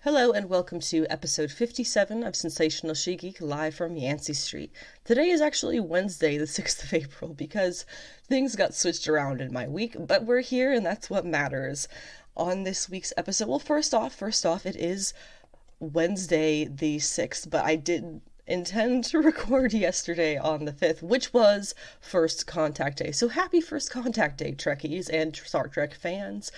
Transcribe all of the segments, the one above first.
Hello and welcome to episode 57 of Sensational She-Geek live from Yancey Street. Today is actually Wednesday, the 6th of April, because things got switched around in my week, but we're here and that's what matters. On this week's episode, well, first off, it is Wednesday the 6th, but I did intend to record yesterday on the 5th, which was First Contact Day. So happy First Contact Day, Trekkies and Star Trek fans.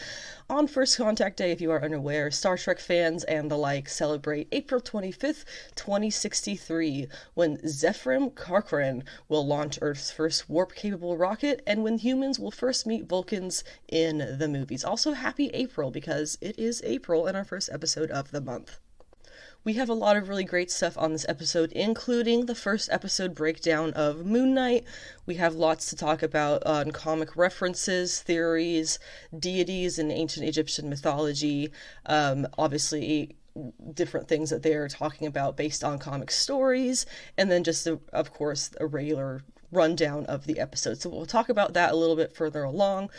On First Contact Day, if you are unaware, Star Trek fans and the like celebrate April 25th, 2063, when Zefram Cochrane will launch Earth's first warp-capable rocket, and when humans will first meet Vulcans in the movies. Also, happy April, because it is April and our first episode of the month. We have a lot of really great stuff on this episode, including the first episode breakdown of Moon Knight. We have lots to talk about on comic references, theories, deities in ancient Egyptian mythology, obviously different things that they're talking about based on comic stories, and then just, of course, a regular rundown of the episode. So we'll talk about that a little bit further along.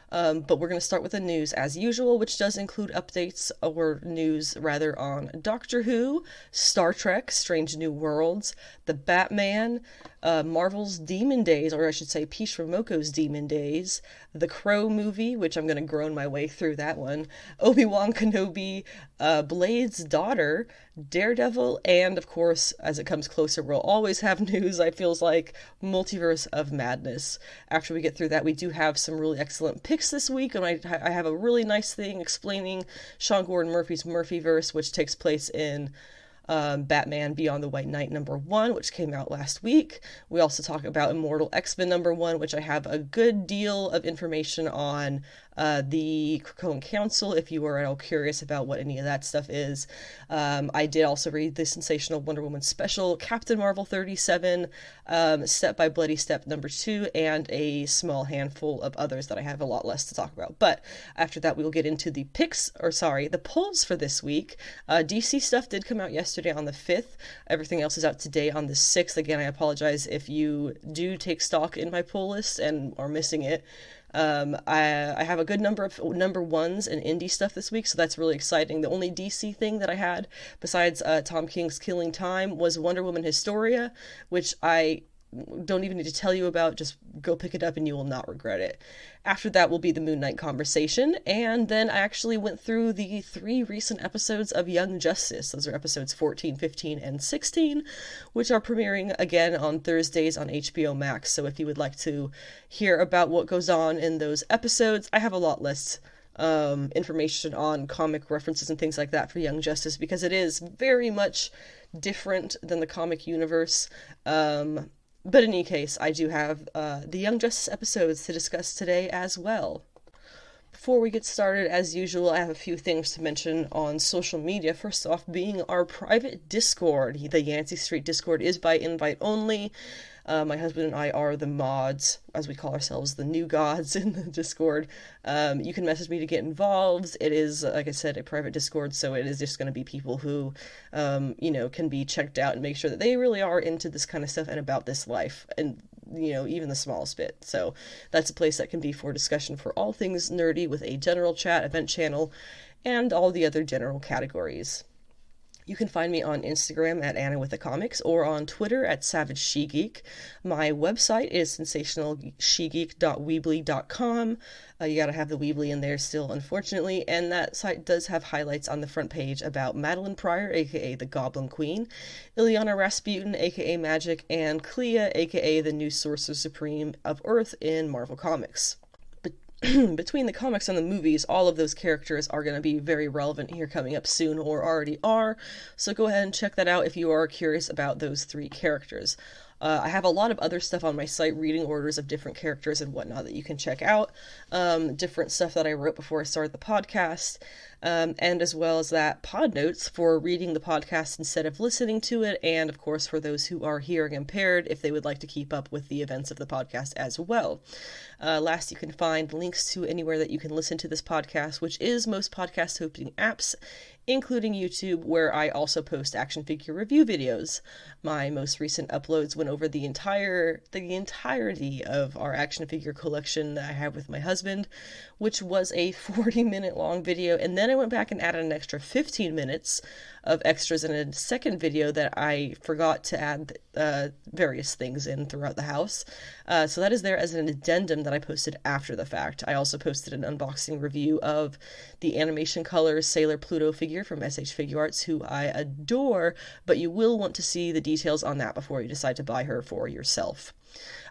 But we're going to start with the news as usual, which does include updates or news rather on Doctor Who, Star Trek, Strange New Worlds, the Batman, Marvel's Demon Days, or I should say Peach Momoko's Demon Days, the Crow movie, which I'm going to groan my way through that one, Obi Wan Kenobi, Blade's daughter, Daredevil, and of course, as it comes closer, we'll always have news, I feels like, Multiverse of Madness. After we get through that, we do have some really excellent picks this week, and I have a really nice thing explaining Sean Gordon Murphy's Murphyverse, which takes place in Batman Beyond the White Knight #1, which came out last week. We also talk about Immortal X-Men #1, which I have a good deal of information on the Krakoan Council, if you were at all curious about what any of that stuff is. I did also read the sensational Wonder Woman special, Captain Marvel 37, Step by Bloody Step #2, and a small handful of others that I have a lot less to talk about. But after that, we will get into the the polls for this week. DC stuff did come out yesterday on the 5th. Everything else is out today on the 6th. Again, I apologize if you do take stock in my poll list and are missing it. I have a good number of number ones and indie stuff this week, so that's really exciting. The only DC thing that I had, besides Tom King's Killing Time, was Wonder Woman Historia, which I don't even need to tell you about. Just go pick it up and you will not regret it. After that will be the Moon Knight conversation, and then I actually went through the 3 recent episodes of Young Justice. Those are episodes 14, 15, and 16, which are premiering again on Thursdays on HBO Max. So if you would like to hear about what goes on in those episodes, I have a lot less information on comic references and things like that for Young Justice, because it is very much different than the comic universe. But in any case, I do have the Young Justice episodes to discuss today as well. Before we get started, as usual, I have a few things to mention on social media. First off, being our private Discord. The Yancey Street Discord is by invite only. My husband and I are the mods, as we call ourselves, the new gods in the Discord. You can message me to get involved. It is, like I said, a private Discord, so it is just going to be people who, can be checked out and make sure that they really are into this kind of stuff and about this life, and, even the smallest bit. So that's a place that can be for discussion for all things nerdy, with a general chat, event channel, and all the other general categories. You can find me on Instagram at Anna with the Comics, or on Twitter at Savage She-Geek. My website is sensationalshegeek.weebly.com. You gotta have the Weebly in there still, unfortunately, and that site does have highlights on the front page about Madeline Pryor, aka the Goblin Queen, Ilyana Rasputin, aka Magic, and Clea, aka the new Sorcerer Supreme of Earth in Marvel Comics. Between the comics and the movies, all of those characters are going to be very relevant here coming up soon, or already are, so go ahead and check that out if you are curious about those 3 characters. I have a lot of other stuff on my site, reading orders of different characters and whatnot that you can check out, different stuff that I wrote before I started the podcast, and as well as that, pod notes for reading the podcast instead of listening to it, and of course for those who are hearing impaired, if they would like to keep up with the events of the podcast as well. Last, you can find links to anywhere that you can listen to this podcast, which is most podcast hosting apps, including YouTube, where I also post action figure review videos. My most recent uploads went over the entirety of our action figure collection that I have with my husband, which was a 40-minute long video, and then I I went back and added an extra 15 minutes of extras in a second video that I forgot to add various things in throughout the house. So that is there as an addendum that I posted after the fact. I also posted an unboxing review of the Animation Colors Sailor Pluto figure from SH Figure Arts, who I adore, but you will want to see the details on that before you decide to buy her for yourself.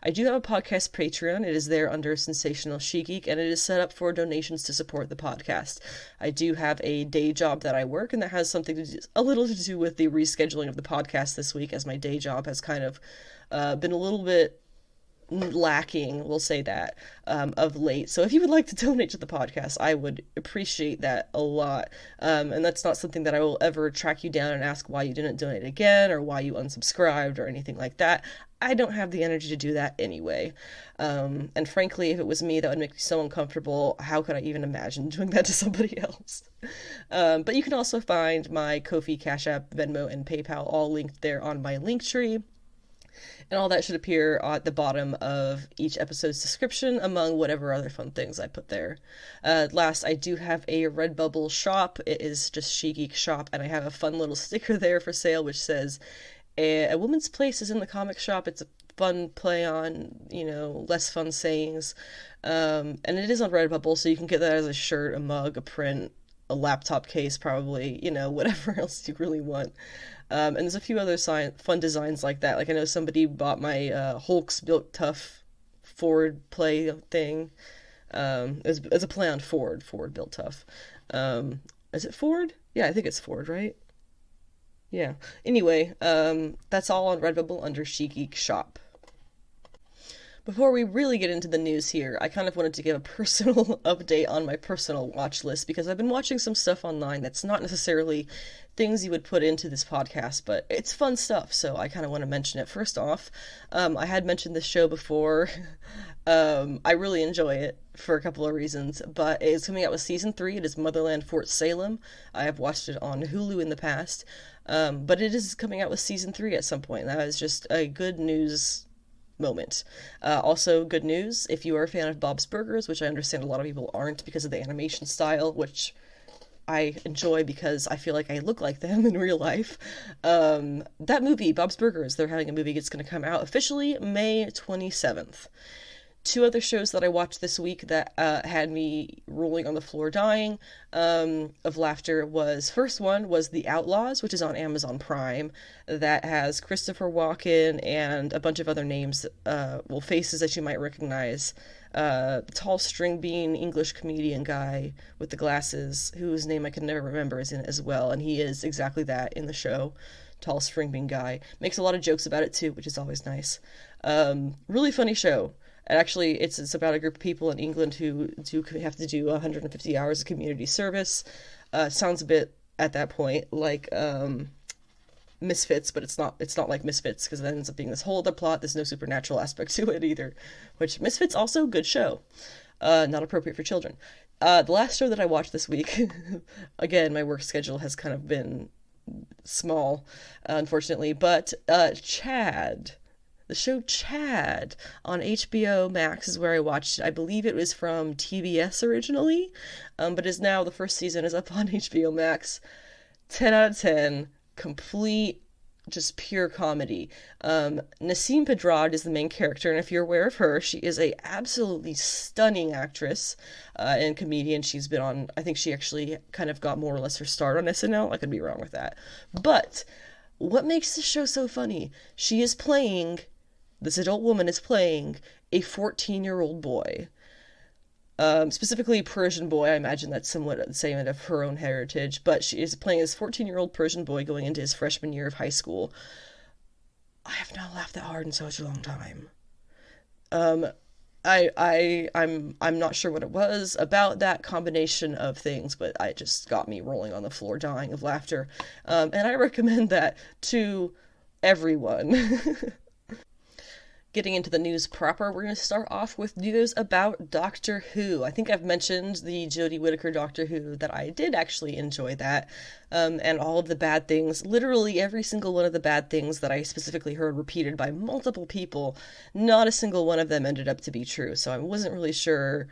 I do have a podcast Patreon. It is there under Sensational She-Geek, and it is set up for donations to support the podcast. I do have a day job that I work, and that has something to do, a little to do with the rescheduling of the podcast this week, as my day job has kind of been a little bit lacking, we'll say that, of late. So if you would like to donate to the podcast, I would appreciate that a lot. And that's not something that I will ever track you down and ask why you didn't donate again or why you unsubscribed or anything like that. I don't have the energy to do that anyway. And frankly, if it was me, that would make me so uncomfortable. How could I even imagine doing that to somebody else? But you can also find my Ko-fi, Cash App, Venmo, and PayPal all linked there on my Linktree. And all that should appear at the bottom of each episode's description, among whatever other fun things I put there. Last, I do have a Redbubble shop. It is just She-Geek Shop, and I have a fun little sticker there for sale which says, a woman's place is in the comic shop. It's a fun play on, less fun sayings. And it is on Redbubble, so you can get that as a shirt, a mug, a print, a laptop case, probably, whatever else you really want. And there's a few other fun designs like that. Like, I know somebody bought my Hulk's Built Tough Ford play thing. As a play on Ford Built Tough. Is it Ford? Yeah, I think it's Ford, right? Yeah. Anyway, that's all on Redbubble under She-Geek Shop. Before we really get into the news here, I kind of wanted to give a personal update on my personal watch list, because I've been watching some stuff online that's not necessarily things you would put into this podcast, but it's fun stuff, so I kind of want to mention it. First off, I had mentioned this show before. I really enjoy it for a couple of reasons, but it's coming out with season 3. It is Motherland Fort Salem. I have watched it on Hulu in the past, but it is coming out with season 3 at some point. That is just a good news moment. Also, good news, if you are a fan of Bob's Burgers, which I understand a lot of people aren't because of the animation style, which I enjoy because I feel like I look like them in real life. That movie, Bob's Burgers, they're having a movie that's going to come out officially May 27th. Two other shows that I watched this week that had me rolling on the floor dying of laughter first one was The Outlaws, which is on Amazon Prime, that has Christopher Walken and a bunch of other names, faces that you might recognize. The tall string bean English comedian guy with the glasses, whose name I can never remember, is in it as well, and he is exactly that in the show. Tall string bean guy. Makes a lot of jokes about it too, which is always nice. Really funny show. And actually, it's about a group of people in England who have to do 150 hours of community service. Sounds a bit, at that point, like Misfits, but it's not like Misfits, because it ends up being this whole other plot. There's no supernatural aspect to it either. Which, Misfits, also good show. Not appropriate for children. The last show that I watched this week, again, my work schedule has kind of been small, unfortunately, but Chad. The show Chad on HBO Max is where I watched it. I believe it was from TBS originally, but is now, the first season is up on HBO Max. 10 out of 10. Complete, just pure comedy. Nasim Pedrad is the main character, and if you're aware of her, she is a absolutely stunning actress and comedian. She's been on, I think she actually kind of got more or less her start on SNL. I could be wrong with that. But what makes this show so funny? This adult woman is playing a 14-year-old boy. Specifically a Persian boy. I imagine that's somewhat the same of her own heritage, but she is playing this 14-year-old Persian boy going into his freshman year of high school. I have not laughed that hard in such a long time. I'm not sure what it was about that combination of things, but it just got me rolling on the floor dying of laughter. And I recommend that to everyone. Getting into the news proper, we're going to start off with news about Doctor Who. I think I've mentioned the Jodie Whittaker Doctor Who, that I did actually enjoy that, and all of the bad things, literally every single one of the bad things that I specifically heard repeated by multiple people, not a single one of them ended up to be true, so I wasn't really sure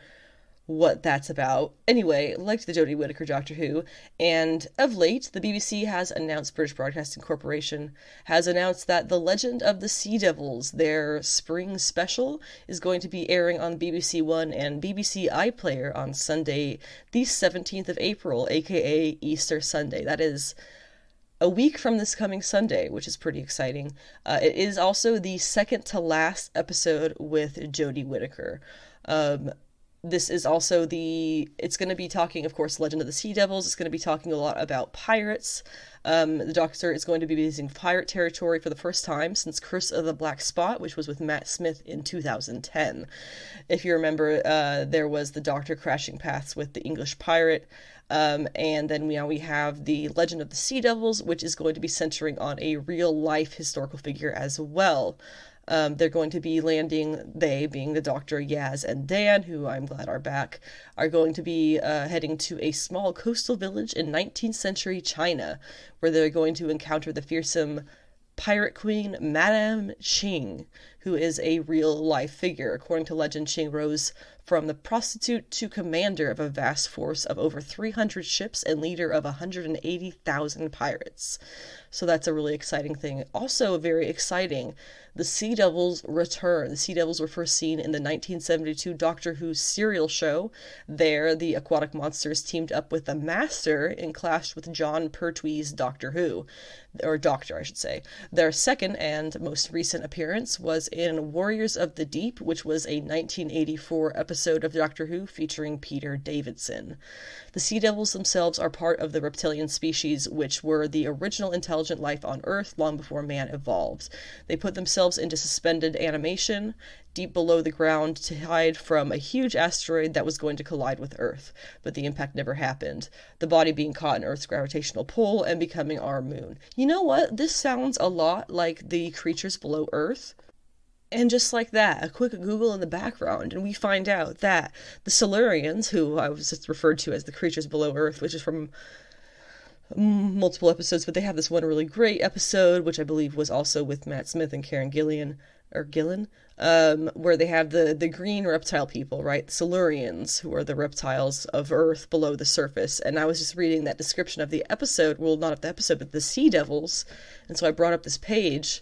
what that's about. Anyway, like the Jodie Whittaker Doctor Who, and of late, the BBC has announced, British Broadcasting Corporation has announced that The Legend of the Sea Devils, their spring special, is going to be airing on BBC One and BBC iPlayer on Sunday, the 17th of April, aka Easter Sunday. That is a week from this coming Sunday, which is pretty exciting. It is also the second to last episode with Jodie Whittaker. This is also it's going to be talking, of course, Legend of the Sea Devils. It's going to be talking a lot about pirates. The Doctor is going to be visiting pirate territory for the first time since Curse of the Black Spot, which was with Matt Smith in 2010. If you remember, there was the Doctor crashing paths with the English pirate. And then now we have the Legend of the Sea Devils, which is going to be centering on a real-life historical figure as well. They're going to be landing, they being the Doctor, Yaz, and Dan, who I'm glad are back, are going to be heading to a small coastal village in 19th century China, where they're going to encounter the fearsome pirate queen Madame Ching, who is a real-life figure. According to legend, Ching rose from the prostitute to commander of a vast force of over 300 ships and leader of 180,000 pirates. So that's a really exciting thing. Also very exciting, the Sea Devils return. The Sea Devils were first seen in the 1972 Doctor Who serial show. There, the aquatic monsters teamed up with the Master and clashed with John Pertwee's Doctor Who. Or Doctor, I should say. Their second and most recent appearance was in Warriors of the Deep, which was a 1984 episode of Doctor Who featuring Peter Davidson. The Sea Devils themselves are part of the reptilian species, which were the original intelligent life on Earth long before man evolved. They put themselves into suspended animation deep below the ground to hide from a huge asteroid that was going to collide with Earth, but the impact never happened, the body being caught in Earth's gravitational pull and becoming our moon. You know what? This sounds a lot like the creatures below Earth. And just like that, a quick Google in the background, and we find out that the Silurians, who I was just referred to as the creatures below Earth, which is from multiple episodes, but they have this one really great episode, which I believe was also with Matt Smith and Karen Gillan, where they have the green reptile people, right? The Silurians, who are the reptiles of Earth below the surface. And I was just reading that description of the episode, well, not of the episode, but the Sea Devils, and so I brought up this page,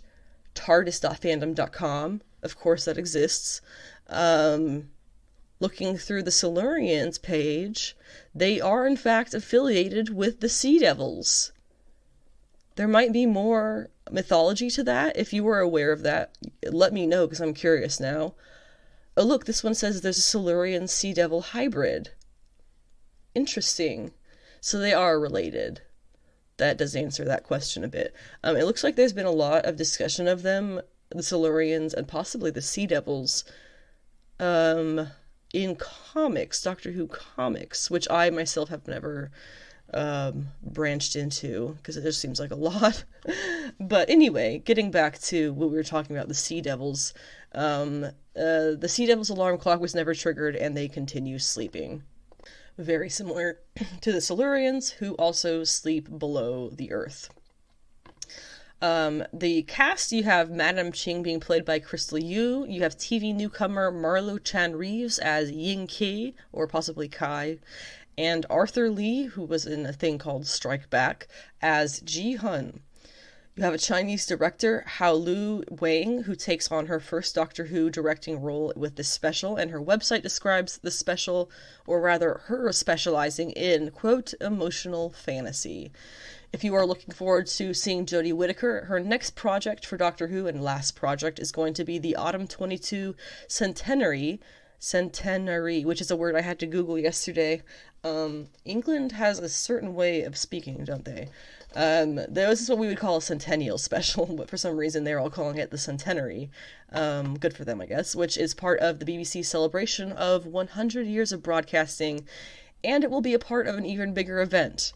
tardis.fandom.com, of course that exists. Looking through the Silurians page, they are in fact affiliated with the Sea Devils. There might be more mythology to that. If you were aware of that, let me know, because I'm curious now. Oh look, this one says there's a Silurian Sea Devil hybrid. Interesting. So they are related. That does answer that question a bit. It looks like there's been a lot of discussion of them, the Silurians, and possibly the Sea Devils, in comics, Doctor Who comics, which I myself have never branched into, because it just seems like a lot. But anyway, getting back to what we were talking about, the Sea Devils. The Sea Devils alarm clock was never triggered, and they continue sleeping. Very similar to the Silurians, who also sleep below the Earth. The cast, you have Madame Ching being played by Crystal Yu. You have TV newcomer Marlo Chan Reeves as Ying Ki, or possibly Kai. And Arthur Lee, who was in a thing called Strike Back, as Ji Hun. You have a Chinese director, Hao Lu Wang, who takes on her first Doctor Who directing role with this special, and her website describes the special, or rather her specializing in, quote, emotional fantasy. If you are looking forward to seeing Jodie Whittaker, her next project for Doctor Who and last project is going to be the Autumn 22 Centenary, which is a word I had to Google yesterday. England has a certain way of speaking, don't they? This is what we would call a centennial special, but for some reason they're all calling it the Centenary. Good for them, I guess, which is part of the BBC celebration of 100 years of broadcasting, and it will be a part of an even bigger event.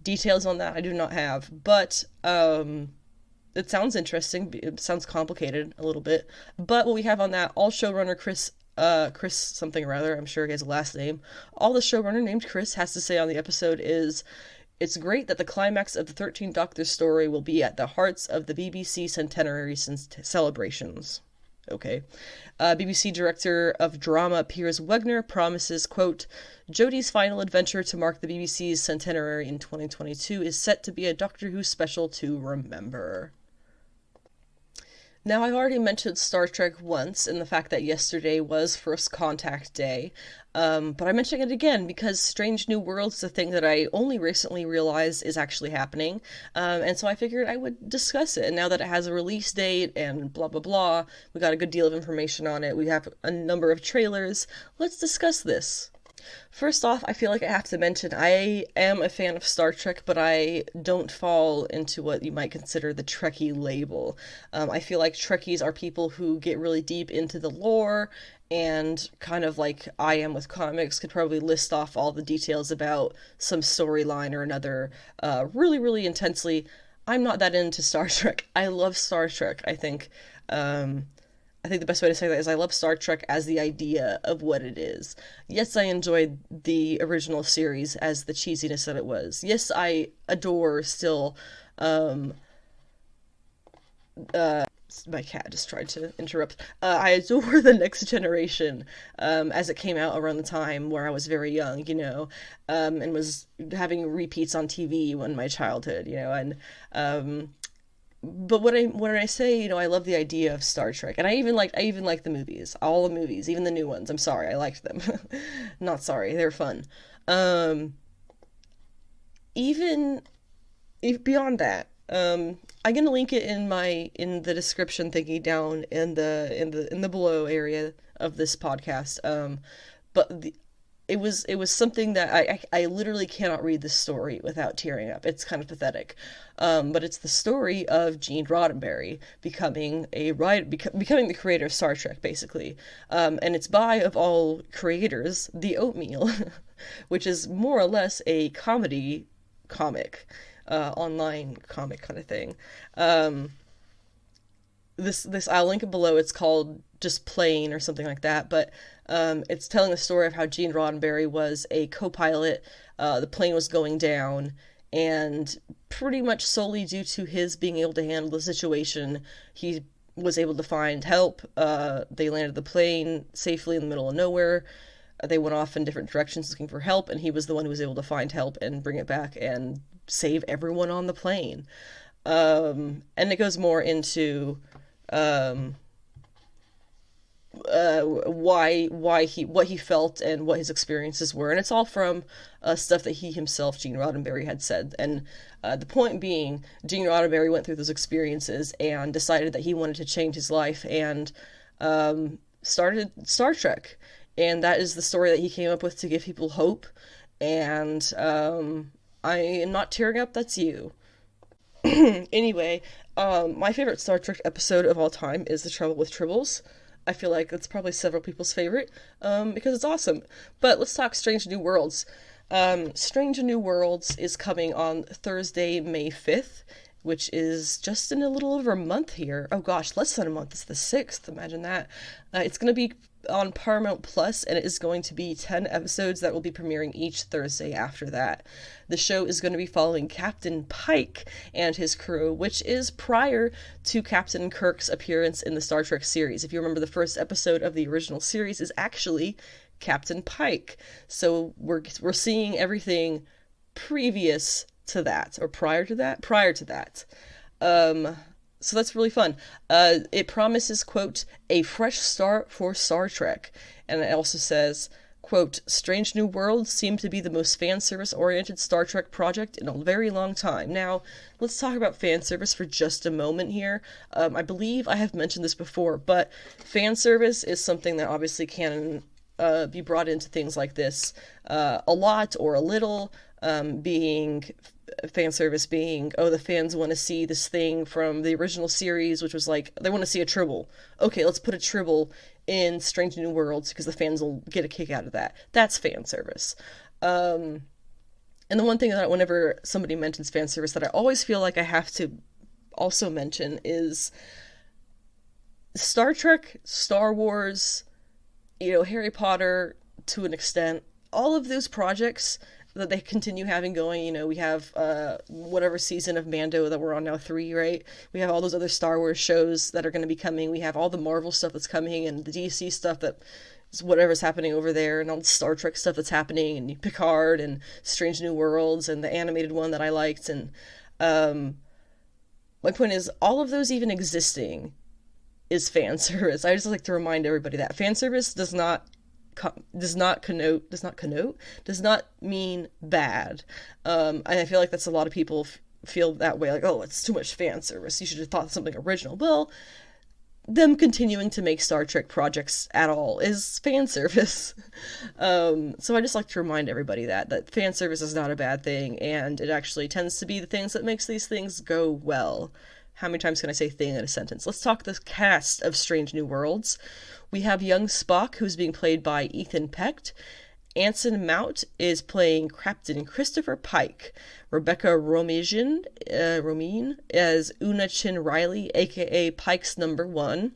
Details on that I do not have, but it sounds interesting. It sounds complicated a little bit, but what we have on that, all showrunner Chris something or other, I'm sure he has a last name, all the showrunner named Chris has to say on the episode is, "It's great that the climax of the 13th Doctor's story will be at the hearts of the BBC centenary celebrations." Okay. BBC director of drama Piers Wegner promises, quote, Jodie's final adventure to mark the BBC's centenary in 2022 is set to be a Doctor Who special to remember. Now, I've already mentioned Star Trek once in the fact that yesterday was First Contact Day, but I'm mentioning it again because Strange New Worlds is a thing that I only recently realized is actually happening, and so I figured I would discuss it. And now that it has a release date and blah blah blah, we got a good deal of information on it, we have a number of trailers, let's discuss this. First off, I feel like I have to mention I am a fan of Star Trek, but I don't fall into what you might consider the Trekkie label. I feel like Trekkies are people who get really deep into the lore and kind of like I am with comics, could probably list off all the details about some storyline or another really, really intensely. I'm not that into Star Trek. I love Star Trek. I think the best way to say that is I love Star Trek as the idea of what it is. Yes, I enjoyed the original series as the cheesiness that it was. Yes, I adore still, my cat just tried to interrupt. I adore the Next Generation, as it came out around the time where I was very young, and was having repeats on TV in my childhood, and, but when I say, I love the idea of Star Trek, and I even like the movies, all the movies, even the new ones. I'm sorry, I liked them. Not sorry, they're fun. Even if beyond that, I'm gonna link it in the description thingy down in the below area of this podcast. But it was something that I literally cannot read this story without tearing up. It's kind of pathetic. But it's the story of Gene Roddenberry becoming becoming the creator of Star Trek, basically. And it's by, of all creators, The Oatmeal, which is more or less a comedy comic, online comic kind of thing. This I'll link it below. It's called just Plain or something like that, but it's telling the story of how Gene Roddenberry was a co-pilot. The plane was going down, and pretty much solely due to his being able to handle the situation, he was able to find help. They landed the plane safely in the middle of nowhere. They went off in different directions looking for help, and he was the one who was able to find help and bring it back and save everyone on the plane. And it goes more into what he felt and what his experiences were, and it's all from stuff that he himself, Gene Roddenberry, had said. And the point being, Gene Roddenberry went through those experiences and decided that he wanted to change his life and started Star Trek, and that is the story that he came up with to give people hope. And I am not tearing up. That's you. Anyway, my favorite Star Trek episode of all time is The Trouble with Tribbles. I feel like it's probably several people's favorite, because it's awesome. But let's talk Strange New Worlds. Strange New Worlds is coming on Thursday, May 5th, which is just in a little over a month here. Oh gosh, less than a month. It's the 6th, imagine that. It's going to be on Paramount Plus, and it is going to be 10 episodes that will be premiering each Thursday after that. The show is going to be following Captain Pike and his crew, which is prior to Captain Kirk's appearance in the Star Trek series. If you remember, the first episode of the original series is actually Captain Pike. So we're seeing everything previous to that, or prior to that? Prior to that. So that's really fun. It promises, quote, a fresh start for Star Trek. And it also says, quote, Strange New Worlds seem to be the most fan service-oriented Star Trek project in a very long time. Now, let's talk about fan service for just a moment here. I believe I have mentioned this before, but fan service is something that obviously can be brought into things like this a lot or a little, being fan service being, oh, the fans want to see this thing from the original series, which was like, they want to see a Tribble. Okay, let's put a Tribble in Strange New Worlds because the fans will get a kick out of that. That's fan service. And the one thing that whenever somebody mentions fan service that I always feel like I have to also mention is Star Trek, Star Wars, Harry Potter to an extent, all of those projects that they continue having going. You know, we have whatever season of Mando that we're on now, 3, right? We have all those other Star Wars shows that are going to be coming. We have all the Marvel stuff that's coming, and the DC stuff that is whatever's happening over there, and all the Star Trek stuff that's happening, and Picard, and Strange New Worlds, and the animated one that I liked. And my point is, all of those even existing is fan service. I just like to remind everybody that fan service does not mean bad. And I feel like that's a lot of people feel that way, like, oh, it's too much fan service, you should have thought something original. Well, them continuing to make Star Trek projects at all is fan service. So I just like to remind everybody that fan service is not a bad thing, and it actually tends to be the things that makes these things go well. How many times can I say thing in a sentence? Let's talk the cast of Strange New Worlds. We have young Spock, who's being played by Ethan Peck. Anson Mount is playing Captain Christopher Pike. Rebecca Romijn as Una Chin Riley, aka Pike's number 1.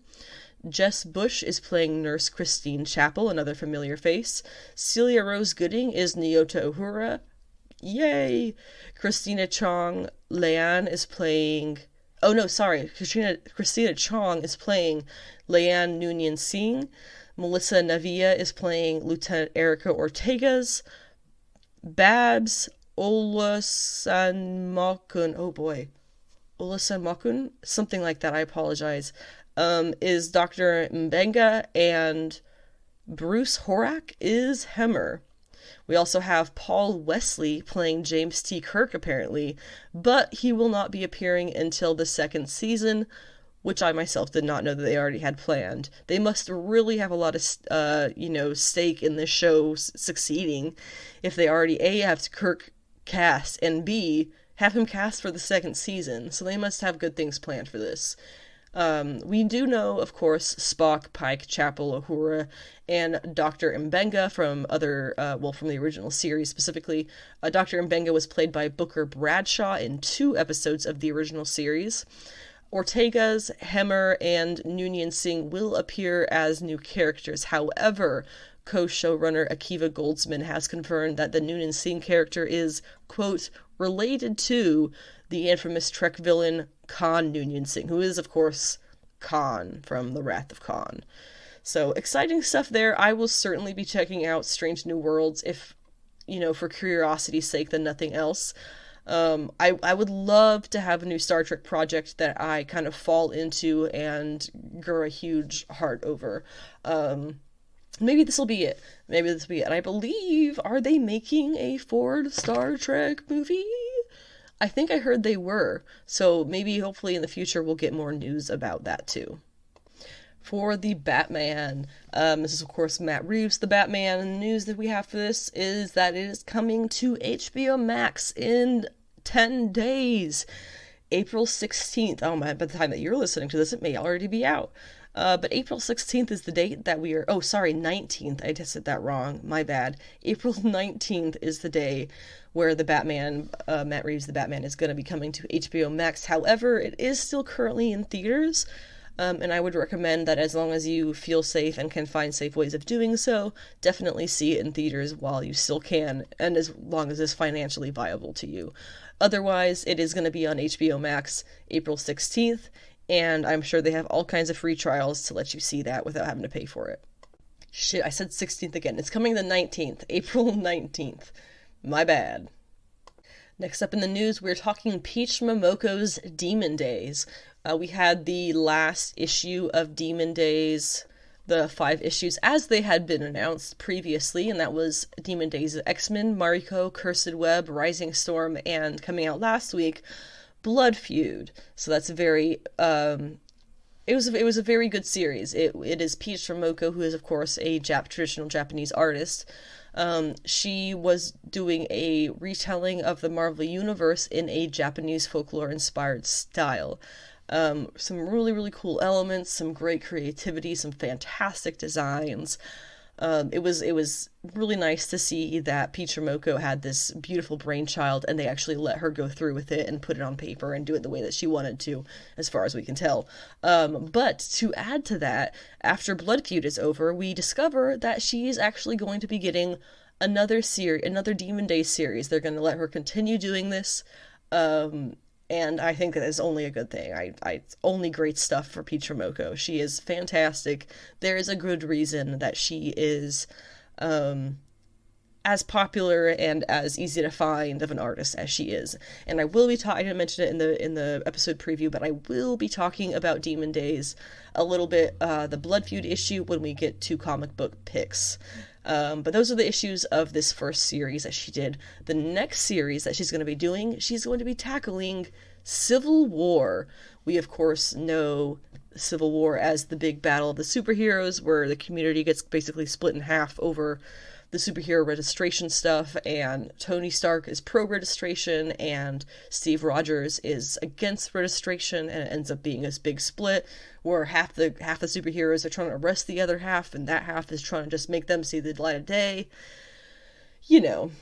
Jess Bush is playing Nurse Christine Chapel, another familiar face. Celia Rose Gooding is Nyota Uhura. Yay! Christina Chong Leanne is playing... Oh no, sorry. Christina Chong is playing Leanne Noonien Singh. Melissa Navia is playing Lieutenant Erica Ortegas. Babs Olusanmokun, oh boy, Olusanmokun, something like that, I apologize, is Dr. Mbenga, and Bruce Horak is Hemmer. We also have Paul Wesley playing James T. Kirk, apparently, but he will not be appearing until the 2nd season, which I myself did not know that they already had planned. They must really have a lot of, stake in this show succeeding if they already, A, have Kirk cast, and B, have him cast for the 2nd season. So they must have good things planned for this. We do know, of course, Spock, Pike, Chapel, Uhura, and Dr. Mbenga from from the original series specifically. Dr. Mbenga was played by Booker Bradshaw in 2 episodes of the original series. Ortegas, Hemmer, and Noonien Singh will appear as new characters. However, co-showrunner Akiva Goldsman has confirmed that the Noonien Singh character is, quote, related to the infamous Trek villain Khan Noonien Singh, who is, of course, Khan from The Wrath of Khan. So, exciting stuff there. I will certainly be checking out Strange New Worlds, if, for curiosity's sake than nothing else. I would love to have a new Star Trek project that I kind of fall into and grow a huge heart over. Maybe this will be it. And I believe, are they making a Ford Star Trek movie? I think I heard they were. So maybe, hopefully, in the future, we'll get more news about that, too. For the Batman, this is, of course, Matt Reeves' The Batman, and the news that we have for this is that it is coming to HBO Max in 10 days. April 16th. Oh, man, by the time that you're listening to this, it may already be out. But April 16th is the date that we are... Oh, sorry, 19th. I just said that wrong. My bad. April 19th is the day where the Batman, Matt Reeves' The Batman, is going to be coming to HBO Max. However, it is still currently in theaters. And I would recommend that as long as you feel safe and can find safe ways of doing so, definitely see it in theaters while you still can, and as long as it's financially viable to you. Otherwise, it is going to be on HBO Max April 16th, and I'm sure they have all kinds of free trials to let you see that without having to pay for it. Shit, I said 16th again. It's coming the 19th, April 19th. My bad. Next up in the news, we're talking Peach Momoko's Demon Days. We had the last issue of Demon Days, the 5 issues as they had been announced previously, and that was Demon Days of X-Men, Mariko, Cursed Web, Rising Storm, and coming out last week, Blood Feud. So that's very, it was a very good series. It is Peach Momoko, who is, of course, a traditional Japanese artist. She was doing a retelling of the Marvel Universe in a Japanese folklore-inspired style. Some really, really cool elements, some great creativity, some fantastic designs. It was really nice to see that Peach Momoko had this beautiful brainchild, and they actually let her go through with it and put it on paper and do it the way that she wanted to, as far as we can tell. But to add to that, after Blood Feud is over, we discover that she is actually going to be getting another Demon Days series. They're going to let her continue doing this. And I think that is only a good thing. It's only great stuff for Peach Momoko. She is fantastic. There is a good reason that she is as popular and as easy to find of an artist as she is. And I will be I didn't mention it in the episode preview, but I will be talking about Demon Days a little bit, the Blood Feud issue, when we get to comic book picks. But those are the issues of this first series that she did. The next series that she's going to be doing, she's going to be tackling Civil War. We, of course, know Civil War as the big battle of the superheroes, where the community gets basically split in half over the superhero registration stuff, and Tony Stark is pro-registration, and Steve Rogers is against registration, and it ends up being this big split, where half the superheroes are trying to arrest the other half, and that half is trying to just make them see the light of day. You know,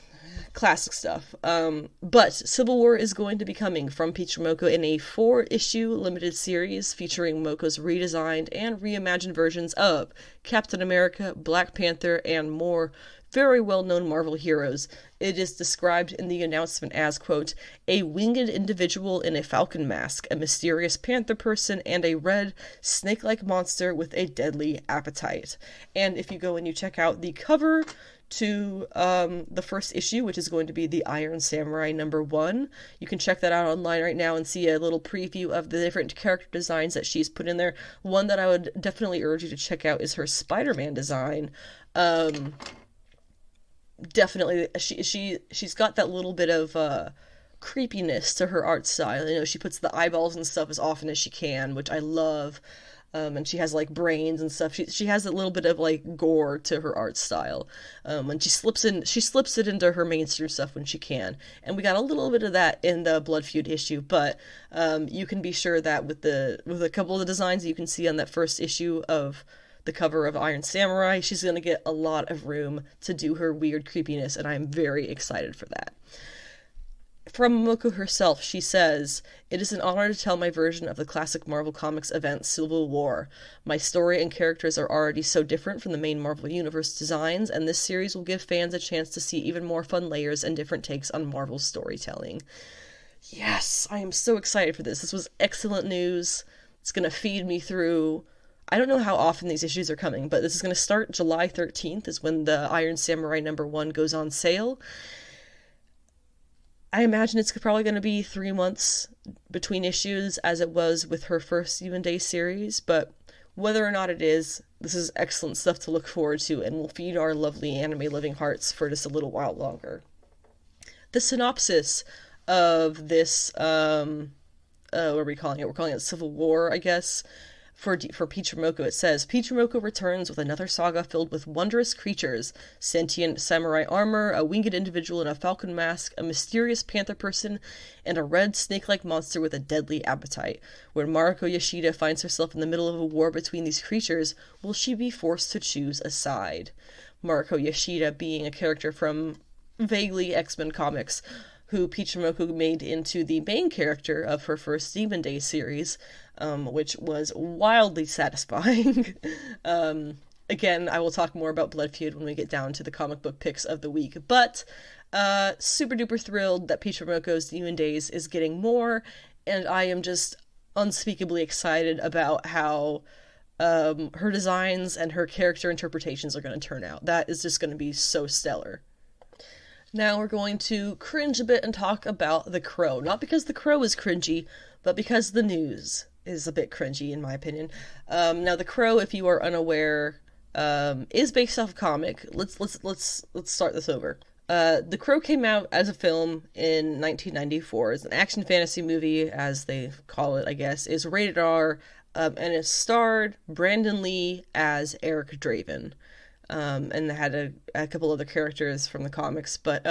classic stuff. But Civil War is going to be coming from Peach Momoko in a 4-issue limited series featuring Moko's redesigned and reimagined versions of Captain America, Black Panther, and more very well-known Marvel heroes. It is described in the announcement as, quote, a winged individual in a falcon mask, a mysterious panther person, and a red, snake-like monster with a deadly appetite. And if you go and you check out the cover to the first issue, which is going to be the Iron Samurai #1. You can check that out online right now and see a little preview of the different character designs that she's put in there. One that I would definitely urge you to check out is her Spider-Man design. Definitely, she's got that little bit of creepiness to her art style. You know, she puts the eyeballs and stuff as often as she can, which I love. And she has like brains and stuff. She has a little bit of like gore to her art style. And she slips it into her mainstream stuff when she can. And we got a little bit of that in the Blood Feud issue, but you can be sure that with a couple of the designs that you can see on that first issue of the cover of Iron Samurai, she's going to get a lot of room to do her weird creepiness, and I'm very excited for that. From Momoko herself, she says, it is an honor to tell my version of the classic Marvel Comics event, Civil War. My story and characters are already so different from the main Marvel Universe designs, and this series will give fans a chance to see even more fun layers and different takes on Marvel's storytelling. Yes, I am so excited for this. This was excellent news. It's going to feed me through... I don't know how often these issues are coming, but this is going to start July 13th is when the Iron Samurai #1 goes on sale. I imagine it's probably going to be 3 months between issues, as it was with her first Demon Day series, but whether or not it is, this is excellent stuff to look forward to, and will feed our lovely anime loving hearts for just a little while longer. The synopsis of this, what are we calling it? We're calling it Civil War, I guess. For Peach Momoko, it says, Peach Momoko returns with another saga filled with wondrous creatures, sentient samurai armor, a winged individual in a falcon mask, a mysterious panther person, and a red snake-like monster with a deadly appetite. When Mariko Yoshida finds herself in the middle of a war between these creatures, will she be forced to choose a side? Mariko Yoshida being a character from vaguely X-Men comics, who Peach Momoko made into the main character of her first Demon Day series, which was wildly satisfying. Again, I will talk more about Blood Feud when we get down to the comic book picks of the week, but super duper thrilled that Peach Momoko's Demon Days is getting more, and I am just unspeakably excited about how her designs and her character interpretations are going to turn out. That is just going to be so stellar. Now we're going to cringe a bit and talk about The Crow. Not because The Crow is cringy, but because the news is a bit cringy, in my opinion. Now, The Crow, if you are unaware, is based off a comic. Let's start this over. The Crow came out as a film in 1994. It's an action fantasy movie, as they call it, I guess. It's rated R, and it starred Brandon Lee as Eric Draven. And had a couple other characters from the comics, but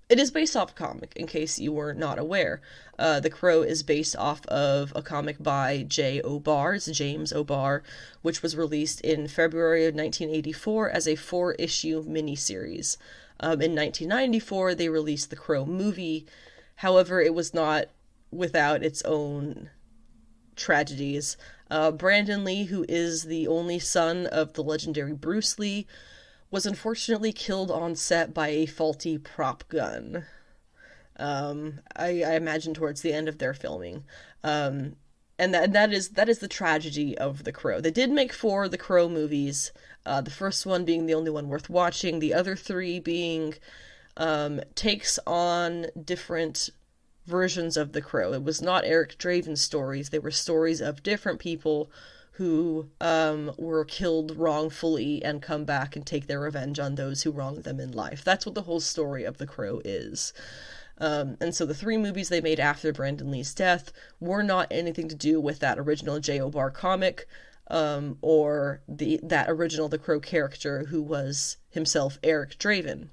it is based off a comic, in case you were not aware. The Crow is based off of a comic by James O'Barr, which was released in February of 1984 as a 4-issue miniseries. In 1994, they released the Crow movie. However, it was not without its own tragedies. Brandon Lee, who is the only son of the legendary Bruce Lee, was unfortunately killed on set by a faulty prop gun. I imagine towards the end of their filming. And that is the tragedy of The Crow. They did make 4 The Crow movies, the first one being the only one worth watching, the other 3 being takes on different versions of The Crow. It was not Eric Draven's stories. They were stories of different people who were killed wrongfully and come back and take their revenge on those who wronged them in life. That's what the whole story of The Crow is. And so the 3 movies they made after Brandon Lee's death were not anything to do with that original J.O. Barr comic, or that original The Crow character who was himself Eric Draven.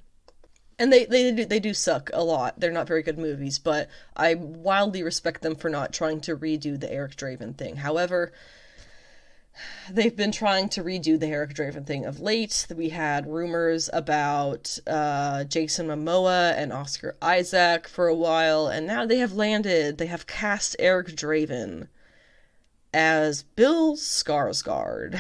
And they do suck a lot. They're not very good movies, but I wildly respect them for not trying to redo the Eric Draven thing. However, they've been trying to redo the Eric Draven thing of late. We had rumors about Jason Momoa and Oscar Isaac for a while, and now they have landed. They have cast Eric Draven as Bill Skarsgård.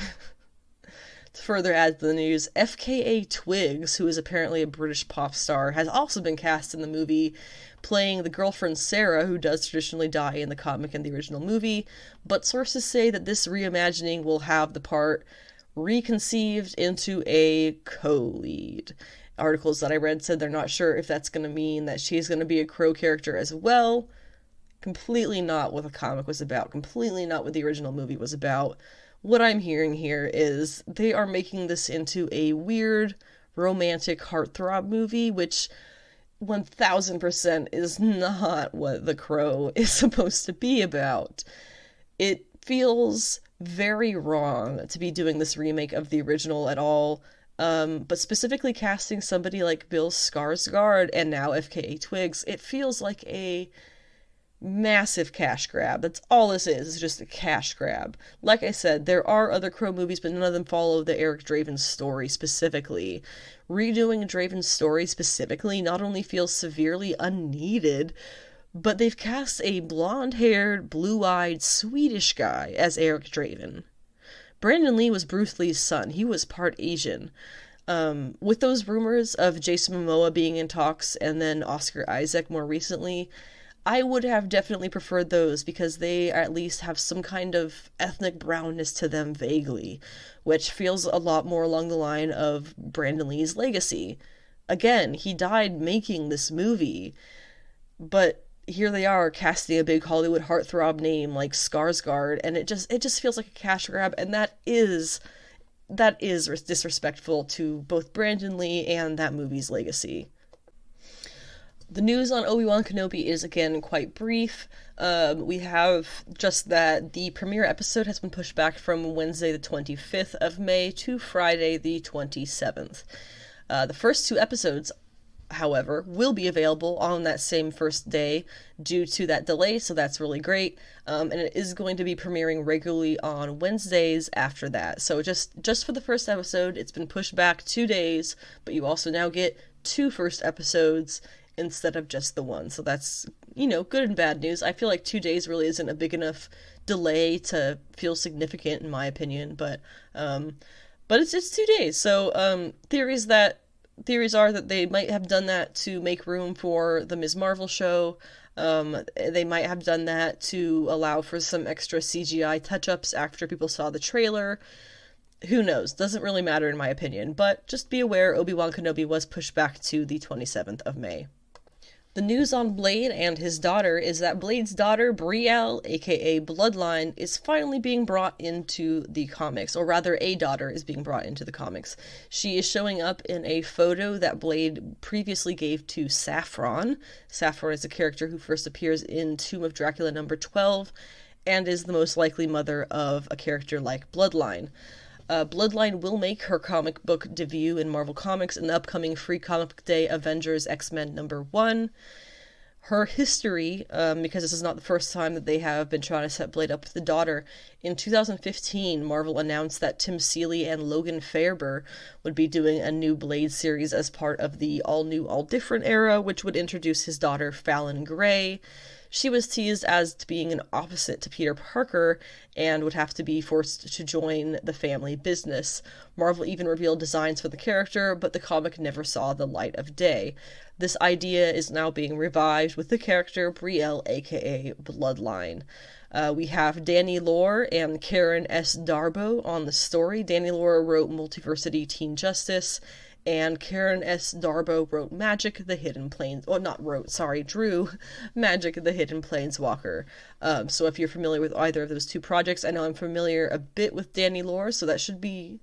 To further add to the news, FKA Twigs, who is apparently a British pop star, has also been cast in the movie, playing the girlfriend Sarah, who does traditionally die in the comic and the original movie, but sources say that this reimagining will have the part reconceived into a co-lead. Articles that I read said they're not sure if that's going to mean that she's going to be a Crow character as well. Completely not what the comic was about, completely not what the original movie was about. What I'm hearing here is they are making this into a weird, romantic heartthrob movie, which 1000% is not what The Crow is supposed to be about. It feels very wrong to be doing this remake of the original at all, but specifically casting somebody like Bill Skarsgård and now FKA Twigs, it feels like a massive cash grab. That's all this is. It's just a cash grab. Like I said, there are other Crow movies, but none of them follow the Eric Draven story specifically. Redoing Draven's story specifically not only feels severely unneeded, but they've cast a blonde-haired, blue-eyed Swedish guy as Eric Draven. Brandon Lee was Bruce Lee's son. He was part Asian. With those rumors of Jason Momoa being in talks and then Oscar Isaac more recently, I would have definitely preferred those because they at least have some kind of ethnic brownness to them vaguely, which feels a lot more along the line of Brandon Lee's legacy. Again, he died making this movie, but here they are casting a big Hollywood heartthrob name like Skarsgård, and it just feels like a cash grab, and that is disrespectful to both Brandon Lee and that movie's legacy. The news on Obi Wan Kenobi is, again, quite brief. We have just that the premiere episode has been pushed back from Wednesday the 25th of May to Friday the 27th. The first 2 episodes, however, will be available on that same first day due to that delay, so that's really great. And it is going to be premiering regularly on Wednesdays after that. So just for the first episode, it's been pushed back 2 days, but you also now get 2 first episodes instead of just the one. So that's, good and bad news. I feel like 2 days really isn't a big enough delay to feel significant in my opinion, but it's 2 days. So theories are that they might have done that to make room for the Ms. Marvel show. They might have done that to allow for some extra CGI touch-ups after people saw the trailer. Who knows? Doesn't really matter in my opinion, but just be aware Obi Wan Kenobi was pushed back to the 27th of May. The news on Blade and his daughter is that Blade's daughter, Brielle, aka Bloodline, is finally being brought into the comics, or rather a daughter is being brought into the comics. She is showing up in a photo that Blade previously gave to Saffron. Saffron is a character who first appears in Tomb of Dracula number 12, and is the most likely mother of a character like Bloodline. Bloodline will make her comic book debut in Marvel Comics in the upcoming Free Comic Book Day Avengers X-Men number 1. Her history, because this is not the first time that they have been trying to set Blade up with the daughter, in 2015, Marvel announced that Tim Seeley and Logan Faerber would be doing a new Blade series as part of the all-new, all-different era, which would introduce his daughter, Fallon Gray. she was teased as being an opposite to Peter Parker and would have to be forced to join the family business. Marvel even revealed designs for the character, but the comic never saw the light of day. This idea is now being revived with the character Brielle, aka Bloodline. We have Danny Lore and Karen S. Darbo on the story. Danny Lore wrote Multiversity Teen Justice, and Karen S. Darbo wrote Magic the Hidden Plains... Oh, not wrote, sorry, drew Magic the Hidden Planeswalker. So if you're familiar with either of those two projects, I know I'm familiar a bit with Danny Lore, so that should be...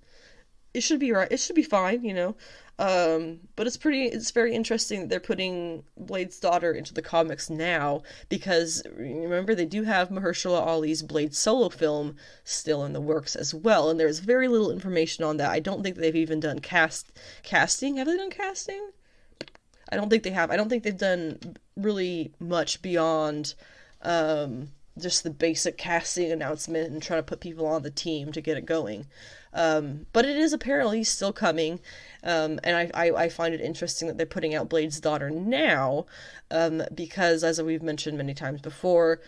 It should be right. It should be fine, you know. But it's very interesting that they're putting Blade's daughter into the comics now, because remember, they do have Mahershala Ali's Blade solo film still in the works as well, and there's very little information on that. I don't think they've even done casting. Have they done casting? I don't think they have. I don't think they've done really much beyond just the basic casting announcement and trying to put people on the team to get it going. But it is apparently still coming, and I find it interesting that they're putting out Blade's daughter now, because, as we've mentioned many times before,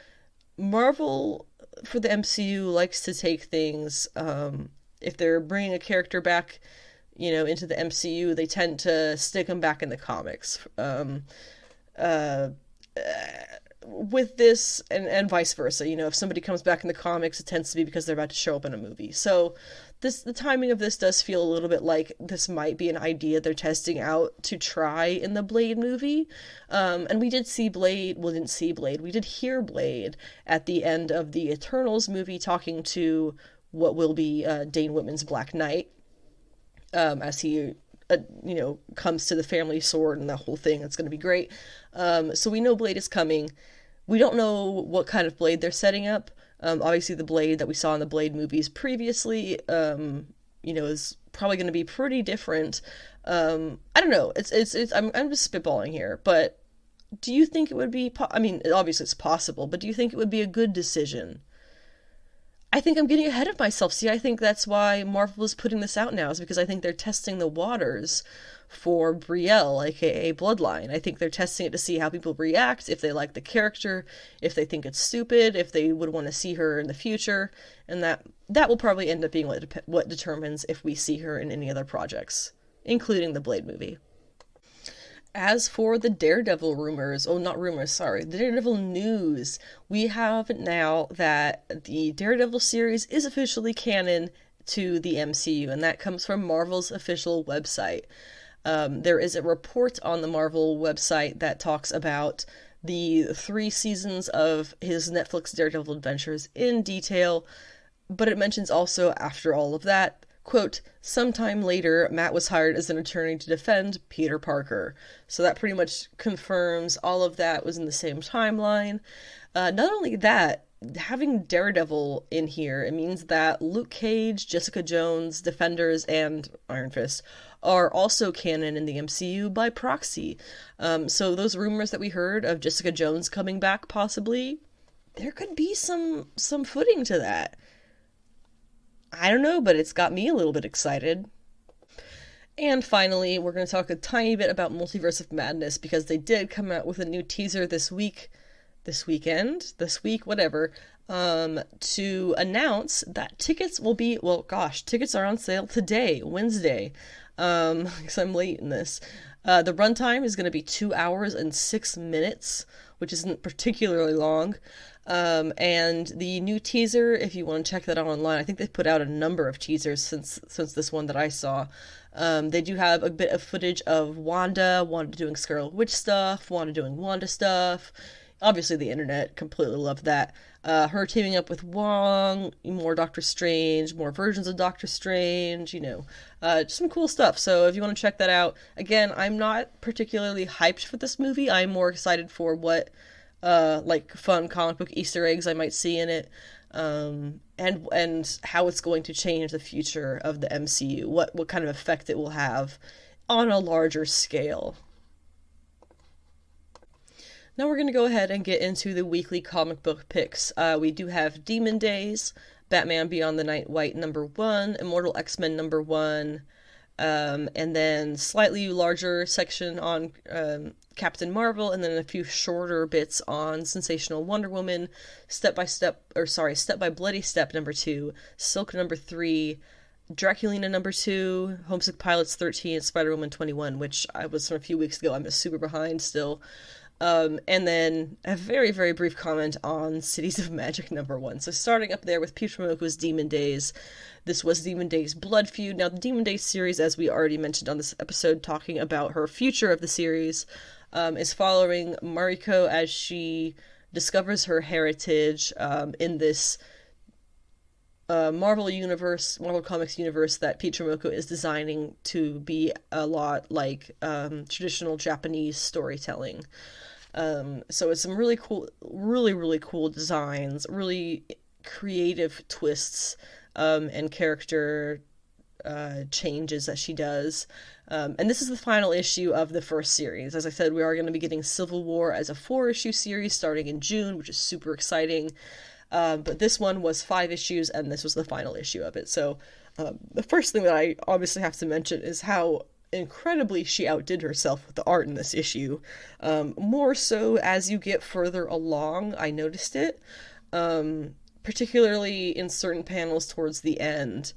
Marvel, for the MCU, likes to take things, if they're bringing a character back, you know, into the MCU, they tend to stick them back in the comics. With this, and vice versa, you know, if somebody comes back in the comics, it tends to be because they're about to show up in a movie. So the timing of this does feel a little bit like this might be an idea they're testing out to try in the Blade movie. And we did see Blade, well, didn't see Blade, we did hear Blade at the end of the Eternals movie talking to what will be Dane Whitman's Black Knight, as he you know, comes to the family sword and the whole thing. It's going to be great. So we know Blade is coming. We don't know what kind of Blade they're setting up. Obviously the Blade that we saw in the Blade movies previously, you know, is probably going to be pretty different. I don't know. I'm just spitballing here, but do you think it would be, I mean, obviously it's possible, but do you think it would be a good decision? I think I'm getting ahead of myself. See, I think that's why Marvel is putting this out now, is because I think they're testing the waters for Brielle, aka Bloodline. I think they're testing it to see how people react, if they like the character, if they think it's stupid, if they would want to see her in the future, and that will probably end up being what determines if we see her in any other projects, including the Blade movie. As for the Daredevil the Daredevil news, we have now that the Daredevil series is officially canon to the MCU, and that comes from Marvel's official website. There is a report on the Marvel website that talks about the 3 seasons of his Netflix Daredevil adventures in detail, but it mentions also, after all of that, quote, sometime later, Matt was hired as an attorney to defend Peter Parker. So that pretty much confirms all of that was in the same timeline. Not only that, having Daredevil in here, it means that Luke Cage, Jessica Jones, Defenders, and Iron Fist are also canon in the MCU by proxy. So those rumors that we heard of Jessica Jones coming back, possibly, there could be some footing to that. I don't know, but it's got me a little bit excited. And finally, we're going to talk a tiny bit about Multiverse of Madness, because they did come out with a new teaser this week, whatever, to announce that tickets will be, tickets are on sale today, Wednesday, because I'm late in this. The runtime is going to be 2 hours and 6 minutes, which isn't particularly long. And the new teaser, if you want to check that out online, I think they've put out a number of teasers since this one that I saw. They do have a bit of footage of Wanda doing Scarlet Witch stuff, Wanda doing Wanda stuff. Obviously the internet completely loved that. Her teaming up with Wong, more Doctor Strange, more versions of Doctor Strange, you know, just some cool stuff. So if you want to check that out, again, I'm not particularly hyped for this movie. I'm more excited for what like fun comic book Easter eggs I might see in it, and how it's going to change the future of the MCU, what kind of effect it will have on a larger scale. Now we're going to go ahead and get into the weekly comic book picks. We do have Demon Days, Batman Beyond the Night White #1, Immortal X-Men #1, and then slightly larger section on Captain Marvel, and then a few shorter bits on Sensational Wonder Woman, Step by Bloody Step #2, Silk #3, Draculina #2, Homesick Pilots 13, and Spider-Woman 21, which I was from a few weeks ago. I'm just super behind still. And then a very, very brief comment on Cities of Magic #1. So starting up there with Peach Momoko's Demon Days. This was Demon Days Blood Feud. Now, the Demon Days series, as we already mentioned on this episode, talking about her future of the series, is following Mariko as she discovers her heritage in this Marvel Comics universe that Peach Momoko is designing to be a lot like traditional Japanese storytelling. So it's some really cool, really cool designs, really creative twists, and character changes that she does. And this is the final issue of the first series. As I said, we are going to be getting Civil War as a 4-issue series starting in June, which is super exciting. But this one was 5 issues, and this was the final issue of it. So the first thing that I obviously have to mention is how incredibly she outdid herself with the art in this issue. More so as you get further along, I noticed it, particularly in certain panels towards the end,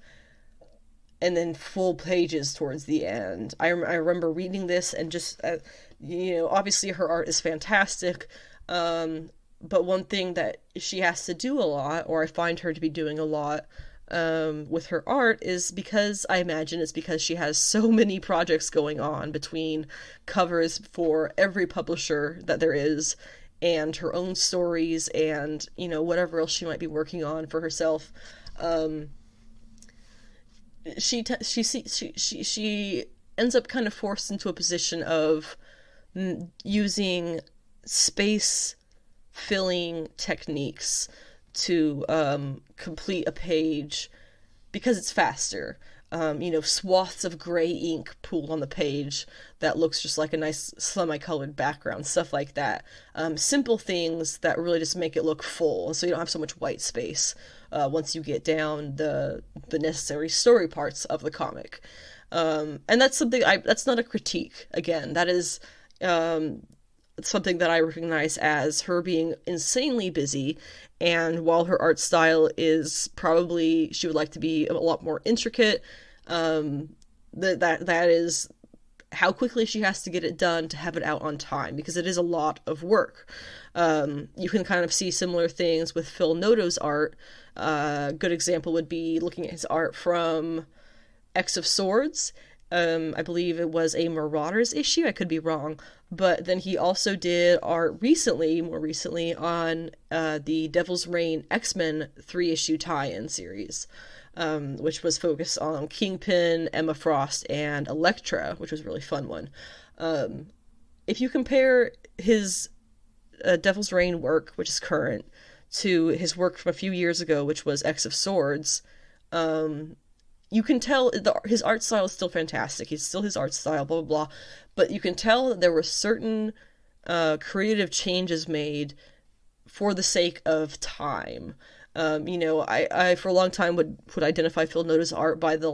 and then full pages towards the end. I remember reading this and just, obviously her art is fantastic, but one thing that she has to do a lot, or I find her to be doing a lot, with her art is because, I imagine it's because she has so many projects going on between covers for every publisher that there is and her own stories and, whatever else she might be working on for herself. She ends up kind of forced into a position of using space filling techniques to complete a page because it's faster. Swaths of gray ink pooled on the page that looks just like a nice semi-colored background, stuff like that. Simple things that really just make it look full, so you don't have so much white space once you get down the necessary story parts of the comic. And that's something that's not a critique. Again, that is something that I recognize as her being insanely busy, and while her art style is probably, she would like to be a lot more intricate, that is how quickly she has to get it done to have it out on time, because it is a lot of work. You can kind of see similar things with Phil Noto's art. A good example would be looking at his art from X of Swords. I believe it was a Marauders issue, I could be wrong, but then he also did art more recently on the Devil's Reign X-Men 3-issue tie-in series, which was focused on Kingpin, Emma Frost, and Elektra, which was a really fun one. If you compare his Devil's Reign work, which is current, to his work from a few years ago, which was X of Swords, you can tell his art style is still fantastic. It's still his art style, blah, blah, blah. But you can tell that there were certain creative changes made for the sake of time. I for a long time would identify Phil Noto's art by the,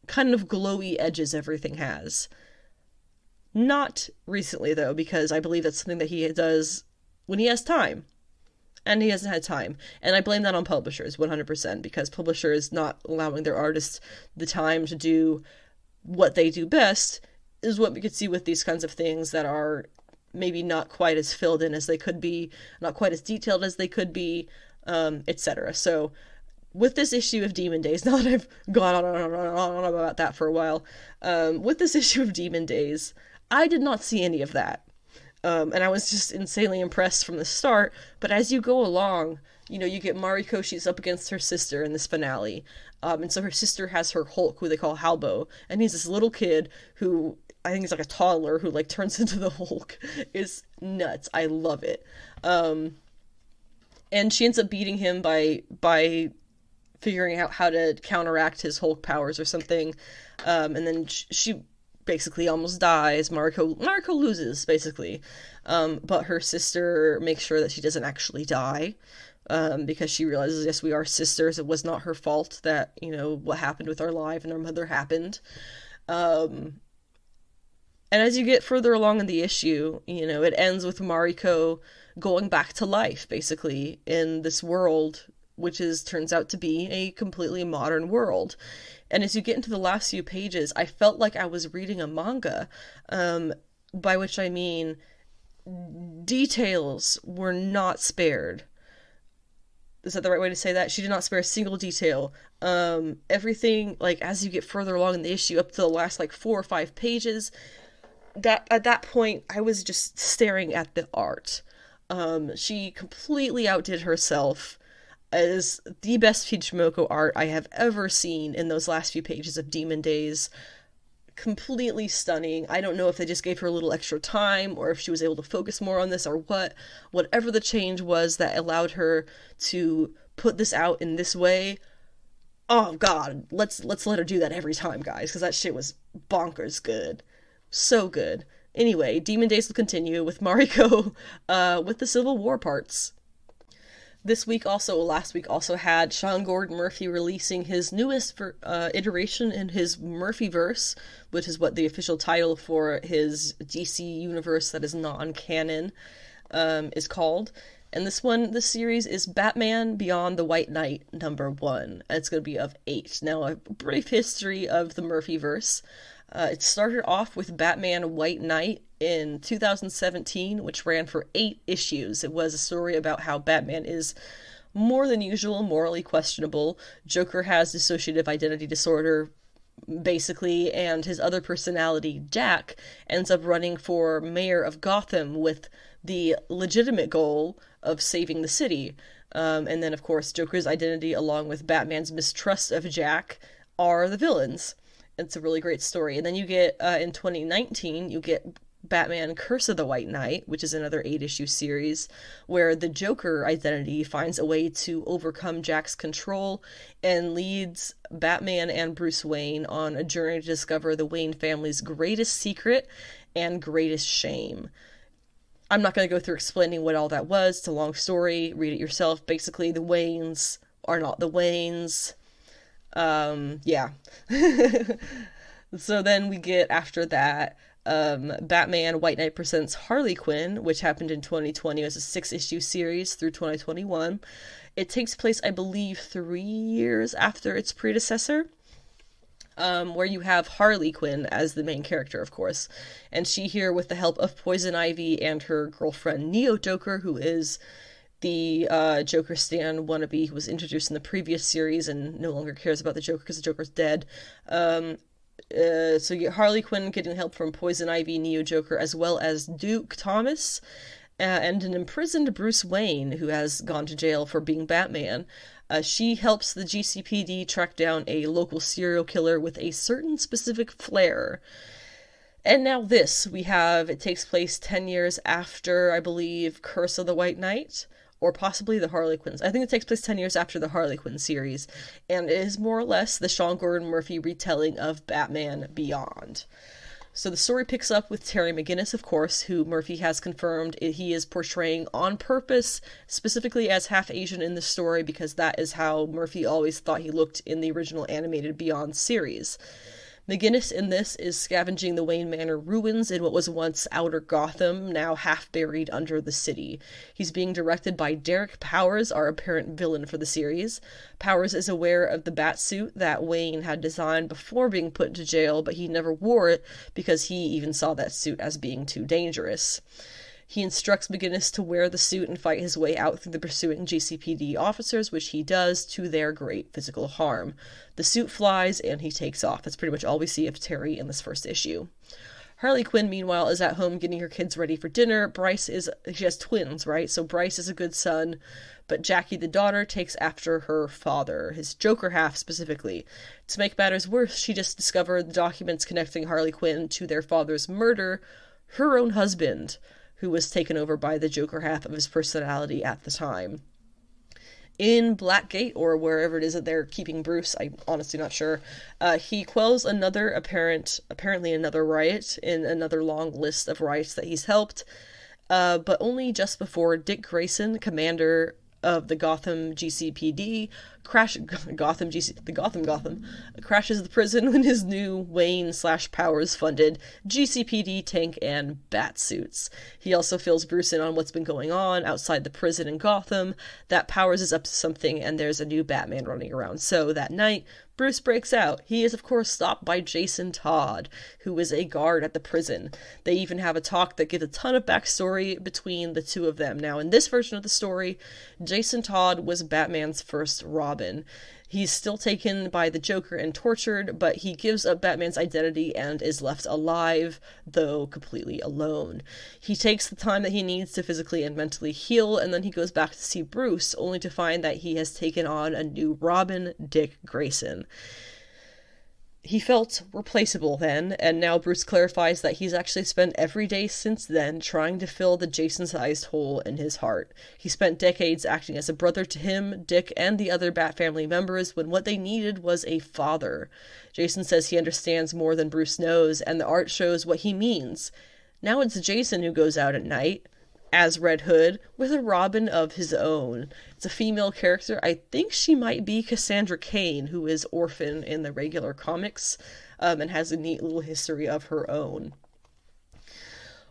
kind of glowy edges everything has. Not recently, though, because I believe that's something that he does when he has time. And he hasn't had time. And I blame that on publishers, 100%, because publishers not allowing their artists the time to do what they do best is what we could see with these kinds of things that are maybe not quite as filled in as they could be, not quite as detailed as they could be, etc. So, with this issue of Demon Days, now that I've gone on about that for a while, with this issue of Demon Days, I did not see any of that. And I was just insanely impressed from the start, but as you go along, you get Mariko, she's up against her sister in this finale, and so her sister has her Hulk, who they call Halbo, and he's this little kid who, I think he's like a toddler, who turns into the Hulk. Is nuts. I love it. And she ends up beating him by figuring out how to counteract his Hulk powers or something, and then she basically almost dies. Mariko loses, basically. But her sister makes sure that she doesn't actually die, because she realizes, yes, we are sisters. It was not her fault that, what happened with our life and our mother happened. And And as you get further along in the issue, you know, it ends with Mariko going back to life, basically, in this world, which turns out to be a completely modern world. And as you get into the last few pages, I felt like I was reading a manga, by which I mean details were not spared. Is that the right way to say that? She did not spare a single detail. Everything, like, as you get further along in the issue, up to the last, like, 4 or 5 pages, that at that point, I was just staring at the art. She completely outdid herself as the best Momoko art I have ever seen in those last few pages of Demon Days. Completely stunning. I don't know if they just gave her a little extra time or if she was able to focus more on this or what. Whatever the change was that allowed her to put this out in this way. Oh god, let's let her do that every time, guys, because that shit was bonkers good. So good. Anyway, Demon Days will continue with Mariko with the Civil War parts. Last week also had Sean Gordon Murphy releasing his newest iteration in his Murphyverse, which is what the official title for his DC universe that is non-canon is called. And this series is Batman Beyond the White Knight #1. It's going to be of 8. Now, a brief history of the Murphyverse. It started off with Batman White Knight in 2017, which ran for 8 issues. It was a story about how Batman is more than usual morally questionable. Joker has dissociative identity disorder, basically, and his other personality, Jack, ends up running for mayor of Gotham with the legitimate goal of saving the city. And then, of course, Joker's identity, along with Batman's mistrust of Jack, are the villains. It's a really great story. And then you get, in 2019, you get Batman Curse of the White Knight, which is another 8-issue series, where the Joker identity finds a way to overcome Jack's control and leads Batman and Bruce Wayne on a journey to discover the Wayne family's greatest secret and greatest shame. I'm not going to go through explaining what all that was. It's a long story. Read it yourself. Basically, the Waynes are not the Waynes. Yeah. So then we get, after that, Batman White Knight Presents Harley Quinn, which happened in 2020 as a 6-issue series through 2021. It takes place, I believe, 3 years after its predecessor, where you have Harley Quinn as the main character, of course. And she here, with the help of Poison Ivy and her girlfriend Neo Joker, who is the Joker stan wannabe who was introduced in the previous series and no longer cares about the Joker because the Joker's dead. So you get Harley Quinn getting help from Poison Ivy, Neo Joker, as well as Duke Thomas, and an imprisoned Bruce Wayne who has gone to jail for being Batman. She helps the GCPD track down a local serial killer with a certain specific flair. And now it takes place 10 years after, I believe, Curse of the White Knight, or possibly the Harley Quinns. I think it takes place 10 years after the Harley Quinn series, and it is more or less the Sean Gordon Murphy retelling of Batman Beyond. So the story picks up with Terry McGinnis, of course, who Murphy has confirmed he is portraying on purpose, specifically as half Asian in the story, because that is how Murphy always thought he looked in the original animated Beyond series. McGinnis in this is scavenging the Wayne Manor ruins in what was once outer Gotham, now half buried under the city. He's being directed by Derek Powers, our apparent villain for the series. Powers is aware of the batsuit that Wayne had designed before being put into jail, but he never wore it because he even saw that suit as being too dangerous. He instructs McGinnis to wear the suit and fight his way out through the pursuing GCPD officers, which he does to their great physical harm. The suit flies and he takes off. That's pretty much all we see of Terry in this first issue. Harley Quinn, meanwhile, is at home getting her kids ready for dinner. She has twins, right? So Bryce is a good son, but Jackie, the daughter, takes after her father, his Joker half specifically. To make matters worse, she just discovered the documents connecting Harley Quinn to their father's murder, her own husband, who was taken over by the Joker half of his personality at the time. In Blackgate, or wherever it is that they're keeping Bruce, I'm honestly not sure, he quells apparently another riot in another long list of riots that he's helped, but only just before Dick Grayson, commander of the Gotham GCPD crashes the prison in his new Wayne/Powers funded GCPD tank and bat suits. He also fills Bruce in on what's been going on outside the prison in Gotham, that Powers is up to something and there's a new Batman running around. So that night, Bruce breaks out. He is, of course, stopped by Jason Todd, who is a guard at the prison. They even have a talk that gives a ton of backstory between the two of them. Now, in this version of the story, Jason Todd was Batman's first Robin. He's still taken by the Joker and tortured, but he gives up Batman's identity and is left alive, though completely alone. He takes the time that he needs to physically and mentally heal, and then he goes back to see Bruce, only to find that he has taken on a new Robin, Dick Grayson. He felt replaceable then, and now Bruce clarifies that he's actually spent every day since then trying to fill the Jason-sized hole in his heart. He spent decades acting as a brother to him, Dick, and the other Bat family members when what they needed was a father. Jason says he understands more than Bruce knows, and the art shows what he means. Now it's Jason who goes out at night, as Red Hood, with a Robin of his own. It's a female character. I think she might be Cassandra Cain, who is Orphan in the regular comics, and has a neat little history of her own.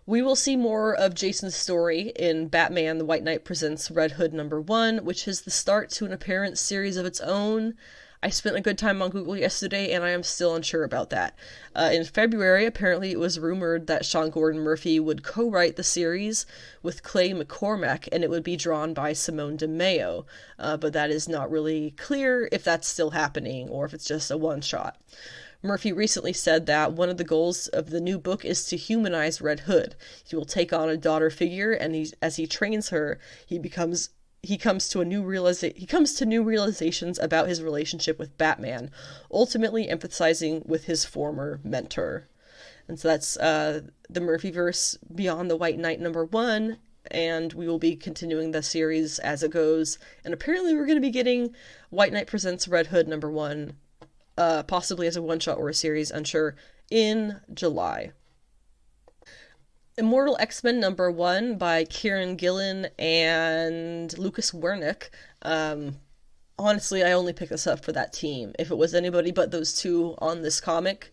We will see more of Jason's story in Batman the White Knight Presents Red Hood #1, which is the start to an apparent series of its own. I spent a good time on Google yesterday, and I am still unsure about that. In February, apparently it was rumored that Sean Gordon Murphy would co-write the series with Clay McCormack, and it would be drawn by Simone DeMeo. But that is not really clear if that's still happening, or if it's just a one-shot. Murphy recently said that one of the goals of the new book is to humanize Red Hood. He will take on a daughter figure, and as he trains her, he comes to new realizations about his relationship with Batman, ultimately emphasizing with his former mentor. And so that's the Murphyverse Beyond the White Knight #1, and we will be continuing the series as it goes. And apparently we're going to be getting White Knight Presents Red Hood #1, possibly as a one-shot or a series, unsure, in July. Immortal X-Men #1 by Kieran Gillen and Lucas Wernick. Honestly, I only picked this up for that team. If it was anybody but those two on this comic,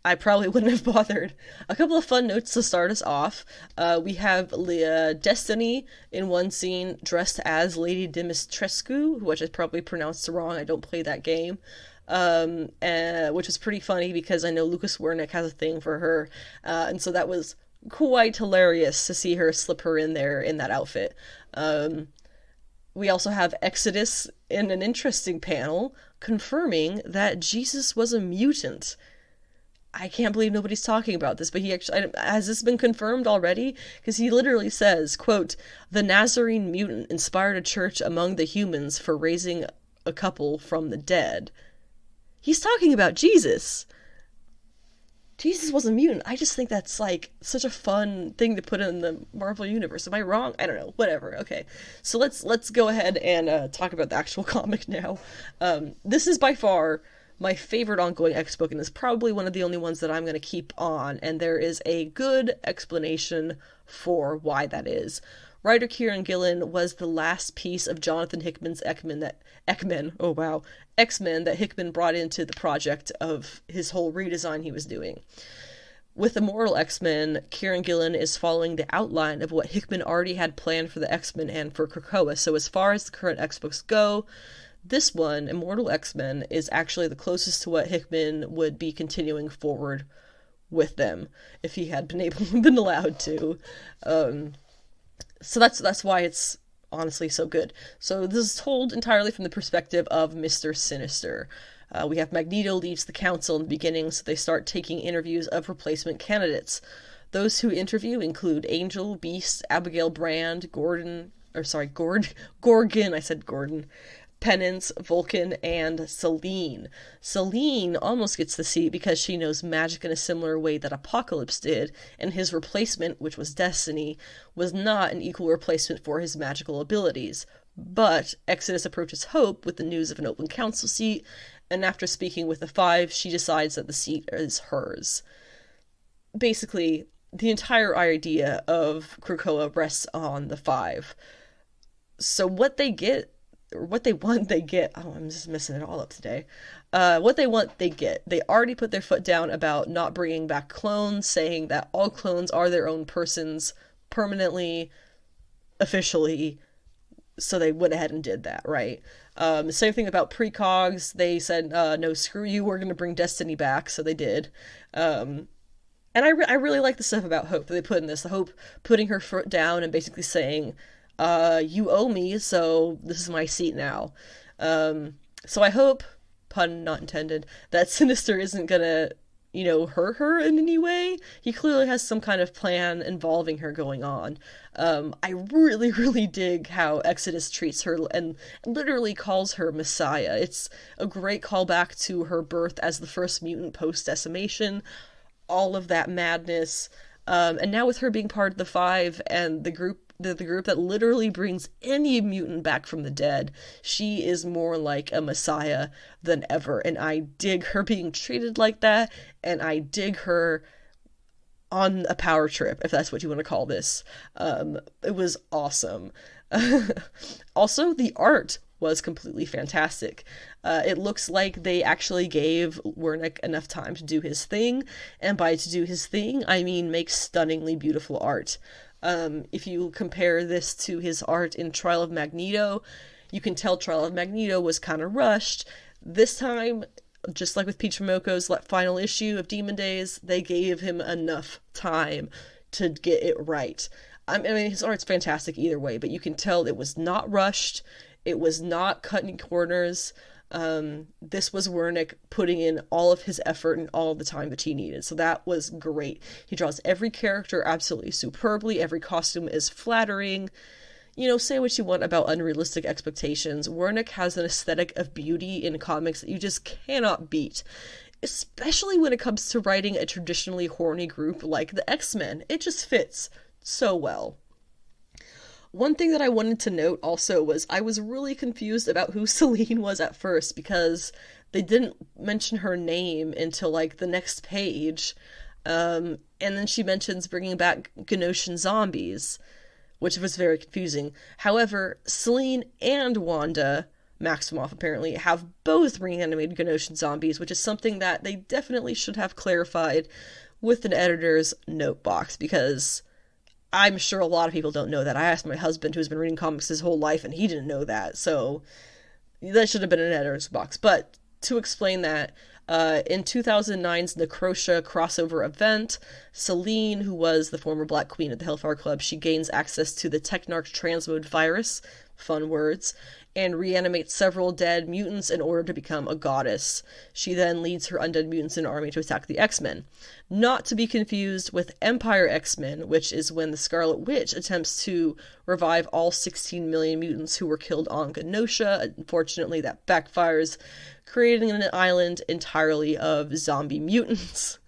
I probably wouldn't have bothered. A couple of fun notes to start us off. We have Destiny in one scene dressed as Lady Dimitrescu, which is probably pronounced wrong. I don't play that game. Which is pretty funny because I know Lucas Wernick has a thing for her. And so that was quite hilarious to see her slip her in there in that outfit. We also have Exodus in an interesting panel confirming that Jesus was a mutant. I can't believe nobody's talking about this, but he actually, has this been confirmed already? Because he literally says, quote, "The Nazarene mutant inspired a church among the humans for raising a couple from the dead." He's talking about Jesus. Jesus was a mutant. I just think that's, like, such a fun thing to put in the Marvel Universe. Am I wrong? I don't know. Whatever. Okay. So let's go ahead and talk about the actual comic now. This is by far my favorite ongoing X-book, and is probably one of the only ones that I'm going to keep on, and there is a good explanation for why that is. Writer Kieran Gillen was the last piece of Jonathan Hickman's X-Men that Hickman brought into the project of his whole redesign he was doing. With Immortal X-Men, Kieran Gillen is following the outline of what Hickman already had planned for the X-Men and for Krakoa. So as far as the current X-books go, this one, Immortal X-Men, is actually the closest to what Hickman would be continuing forward with them if he had been allowed to. So that's why it's honestly so good. So this is told entirely from the perspective of Mr. Sinister. We have Magneto leaves the council in the beginning, so they start taking interviews of replacement candidates. Those who interview include Angel, Beast, Abigail Brand, Gorgon, Penance, Vulcan, and Selene. Selene almost gets the seat because she knows magic in a similar way that Apocalypse did, and his replacement, which was Destiny, was not an equal replacement for his magical abilities. But Exodus approaches Hope with the news of an open council seat, and after speaking with the Five, she decides that the seat is hers. Basically, the entire idea of Krakoa rests on the Five. So what they get, or what they want, they get. Oh, I'm just messing it all up today. What they want, they get. They already put their foot down about not bringing back clones, saying that all clones are their own persons permanently, officially. So they went ahead and did that, right? Same thing about precogs. They said, no, screw you, we're going to bring Destiny back. So they did. And I really like the stuff about Hope that they put in this. The Hope putting her foot down and basically saying, you owe me, so this is my seat now. So I hope, pun not intended, that Sinister isn't gonna, hurt her in any way. He clearly has some kind of plan involving her going on. I really, really dig how Exodus treats her and literally calls her Messiah. It's a great callback to her birth as the first mutant post-decimation, all of that madness. And now with her being part of the Five and the group that literally brings any mutant back from the dead, she is more like a messiah than ever. And I dig her being treated like that, and I dig her on a power trip, if that's what you want to call this. It was awesome. Also, the art was completely fantastic. It looks like they actually gave Wernick enough time to do his thing, and by to do his thing, I mean make stunningly beautiful art. If you compare this to his art in Trial of Magneto, you can tell Trial of Magneto was kind of rushed. This time, just like with Peach Momoko's final issue of Demon Days, they gave him enough time to get it right. I mean, his art's fantastic either way, but you can tell it was not rushed. It was not cutting corners. This was Wernick putting in all of his effort and all the time that he needed. So that was great. He draws every character absolutely superbly. Every costume is flattering. Say what you want about unrealistic expectations. Wernick has an aesthetic of beauty in comics that you just cannot beat. Especially when it comes to writing a traditionally horny group like the X-Men. It just fits so well. One thing that I wanted to note also was I was really confused about who Selene was at first, because they didn't mention her name until the next page. And then she mentions bringing back Genosian zombies, which was very confusing. However, Selene and Wanda Maximoff apparently have both reanimated Genosian zombies, which is something that they definitely should have clarified with an editor's note box, because I'm sure a lot of people don't know that. I asked my husband, who's been reading comics his whole life, and he didn't know that. So that should have been an editor's box. But to explain that, in 2009's Necrotia crossover event, Selene, who was the former Black Queen at the Hellfire Club, she gains access to the Technarch transmode virus, fun words, and reanimates several dead mutants in order to become a goddess. She then leads her undead mutants in an army to attack the X-Men. Not to be confused with Empire X-Men, which is when the Scarlet Witch attempts to revive all 16 million mutants who were killed on Genosha. Unfortunately, that backfires, creating an island entirely of zombie mutants.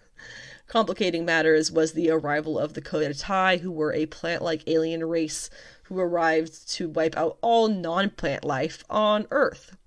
Complicating matters was the arrival of the Kodatai, who were a plant-like alien race who arrived to wipe out all non-plant life on Earth.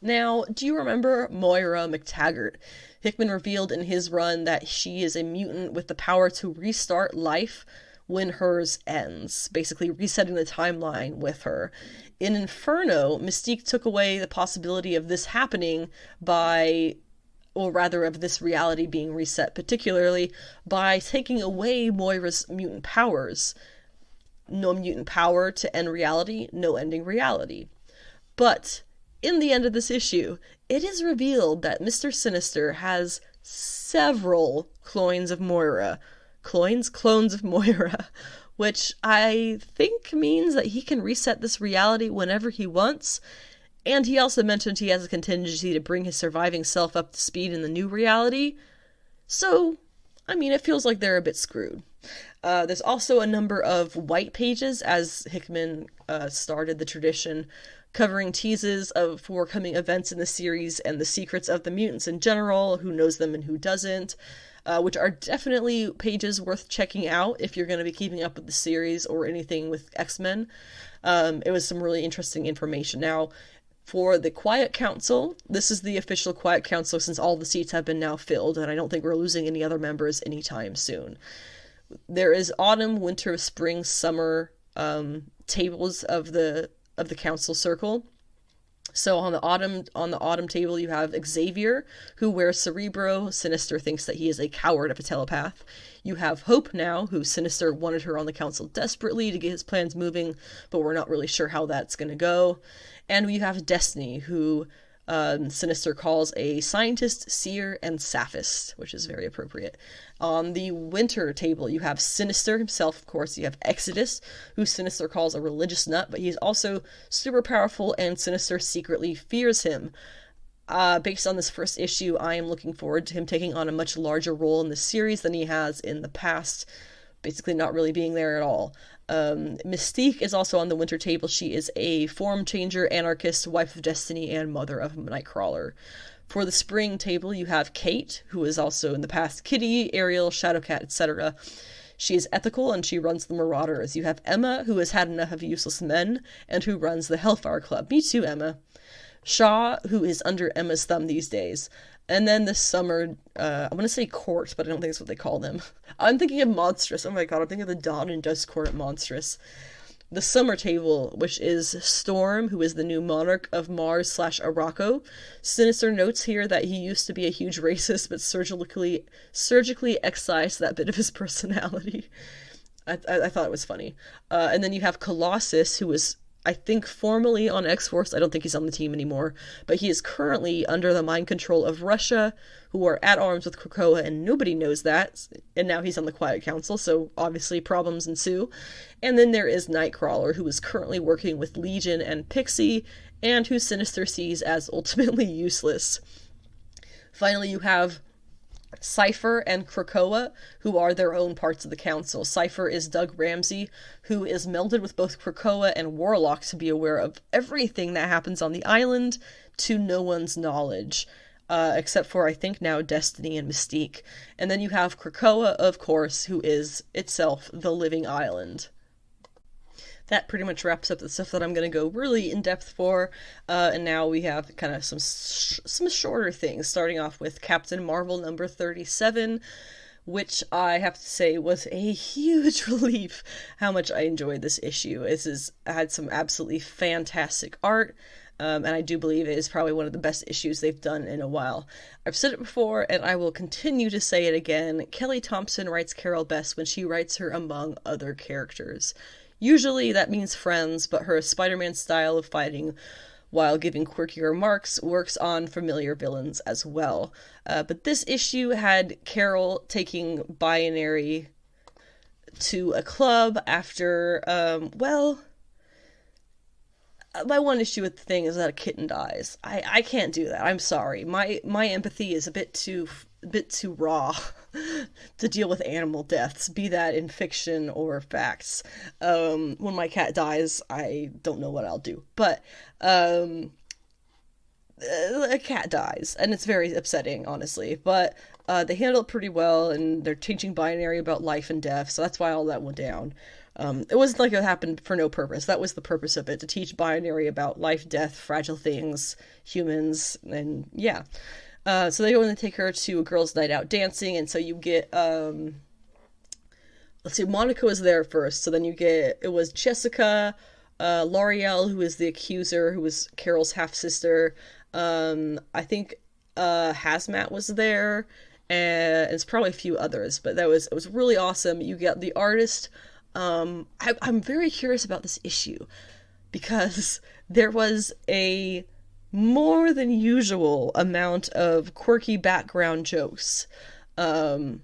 Now, do you remember Moira McTaggart? Hickman revealed in his run that she is a mutant with the power to restart life when hers ends, basically resetting the timeline with her. In Inferno, Mystique took away the possibility of this happening of this reality being reset, particularly by taking away Moira's mutant powers. No mutant power to end reality, no ending reality. But in the end of this issue, it is revealed that Mr. Sinister has several clones of Moira. Clones of Moira. Which I think means that he can reset this reality whenever he wants. And he also mentioned he has a contingency to bring his surviving self up to speed in the new reality. So, it feels like they're a bit screwed. There's also a number of white pages, as Hickman started the tradition, covering teases of forthcoming events in the series and the secrets of the mutants in general, who knows them and who doesn't, which are definitely pages worth checking out if you're going to be keeping up with the series or anything with X-Men. It was some really interesting information. Now, for the Quiet Council, this is the official Quiet Council since all the seats have been now filled, and I don't think we're losing any other members anytime soon. There is autumn, winter, spring, summer tables of the council circle. So on the autumn table, you have Xavier, who wears Cerebro. Sinister thinks that he is a coward of a telepath. You have Hope now, who Sinister wanted her on the council desperately to get his plans moving, but we're not really sure how that's going to go. And we have Destiny, who Sinister calls a scientist, seer, and saphist, which is very appropriate. On the winter table, you have Sinister himself, of course. You have Exodus, who Sinister calls a religious nut, but he's also super powerful, and Sinister secretly fears him. Based on this first issue, I am looking forward to him taking on a much larger role in the series than he has in the past, basically not really being there at all. Mystique is also on the winter table. She is a form changer, anarchist, wife of Destiny, and mother of Nightcrawler. For the spring table, you have Kate, who is also in the past Kitty, Ariel, Shadowcat, etc. She is ethical and she runs the Marauders. You have Emma, who has had enough of useless men and who runs the Hellfire Club. Me too, Emma. Shaw, who is under Emma's thumb these days. And then this summer, I'm going to say court, but I don't think that's what they call them. I'm thinking of Monstrous. Oh my god, I'm thinking of the Dawn and Dusk court at Monstrous. The summer table, which is Storm, who is the new monarch of Mars / Araco. Sinister notes here that he used to be a huge racist, but surgically excised that bit of his personality. I thought it was funny. And then you have Colossus, who is, I think, formerly on X-Force. I don't think he's on the team anymore, but he is currently under the mind control of Russia, who are at arms with Krakoa, and nobody knows that. And now he's on the Quiet Council, so obviously problems ensue. And then there is Nightcrawler, who is currently working with Legion and Pixie, and who Sinister sees as ultimately useless. Finally, you have Cypher and Krakoa, who are their own parts of the council. Cypher is Doug Ramsey, who is melded with both Krakoa and Warlock to be aware of everything that happens on the island to no one's knowledge, except for, I think, now Destiny and Mystique. And then you have Krakoa, of course, who is itself the living island. That pretty much wraps up the stuff that I'm going to go really in-depth for, and now we have kind of some shorter things, starting off with Captain Marvel number 37, which I have to say was a huge relief how much I enjoyed this issue. It had some absolutely fantastic art, and I do believe it is probably one of the best issues they've done in a while. I've said it before, and I will continue to say it again. Kelly Thompson writes Carol best when she writes her among other characters. Usually that means friends, but her Spider-Man style of fighting while giving quirky remarks works on familiar villains as well. But this issue had Carol taking Binary to a club after, my one issue with the thing is that a kitten dies. I can't do that. I'm sorry. My empathy is a bit too raw to deal with animal deaths, be that in fiction or facts. When my cat dies, I don't know what I'll do. But a cat dies, and it's very upsetting, honestly. But they handle it pretty well, and they're teaching Binary about life and death, so that's why all that went down. It wasn't like it happened for no purpose. That was the purpose of it, to teach Binary about life, death, fragile things, humans, and yeah. So they go and take her to a girls' night out dancing, and so you get, let's see, Monica was there first, so then it was Jessica, L'Oreal, who is the accuser, who was Carol's half-sister, I think, Hazmat was there, and it's probably a few others, but it was really awesome. You get the artist. I'm very curious about this issue, because there was a more than usual amount of quirky background jokes. For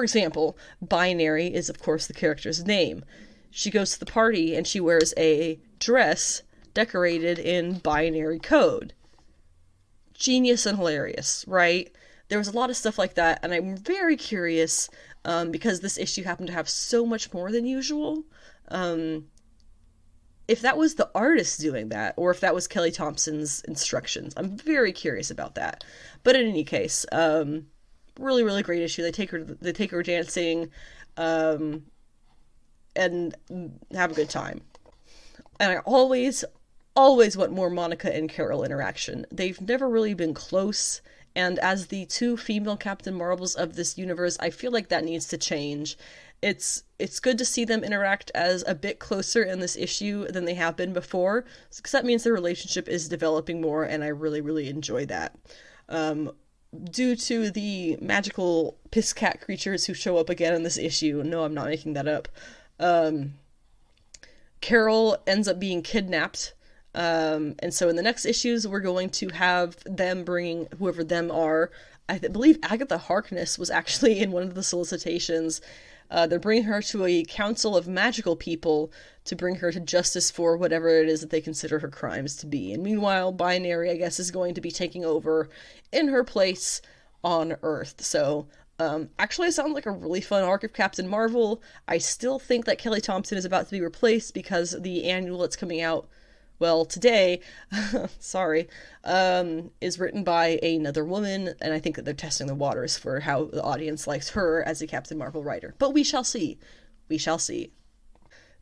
example, Binary is, of course, the character's name. She goes to the party and she wears a dress decorated in binary code. Genius and hilarious, right? There was a lot of stuff like that, and I'm very curious, because this issue happened to have so much more than usual, if that was the artist doing that, or if that was Kelly Thompson's instructions. I'm very curious about that. But in any case, really, really great issue. They take her dancing, and have a good time. And I always want more Monica and Carol interaction. They've never really been close And as the two female Captain Marvels of this universe, I feel like that needs to change. It's good to see them interact as a bit closer in this issue than they have been before, because that means their relationship is developing more, and I really, really enjoy that. Due to the magical piss cat creatures who show up again in this issue, no, I'm not making that up, Carol ends up being kidnapped. And so in the next issues, we're going to have them bringing whoever them are. I believe Agatha Harkness was actually in one of the solicitations. They're bringing her to a council of magical people to bring her to justice for whatever it is that they consider her crimes to be. And meanwhile, Binary, I guess, is going to be taking over in her place on Earth. So, actually, it sounds like a really fun arc of Captain Marvel. I still think that Kelly Thompson is about to be replaced because the annual that's coming out, well, today, sorry, is written by another woman, and I think that they're testing the waters for how the audience likes her as a Captain Marvel writer. But we shall see. We shall see.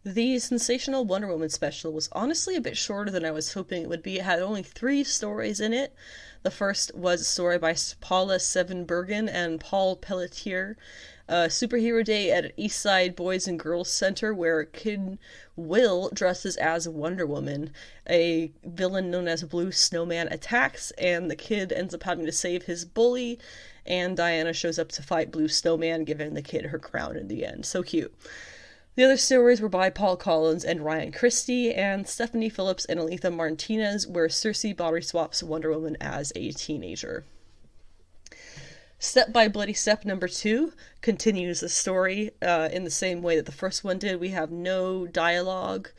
The Sensational Wonder Woman special was honestly a bit shorter than I was hoping it would be. It had only 3 stories in it. The first was a story by Paula Sevenbergen and Paul Pelletier, Superhero Day at Eastside Boys and Girls Center, where Kid Will dresses as Wonder Woman. A villain known as Blue Snowman attacks, and the kid ends up having to save his bully, and Diana shows up to fight Blue Snowman, giving the kid her crown in the end. So cute. The other stories were by Paul Collins and Ryan Christie, and Stephanie Phillips and Aletha Martinez, where Cersei body swaps Wonder Woman as a teenager. Step by Bloody Step number 2 continues the story in the same way that the first one did. We have no dialogue,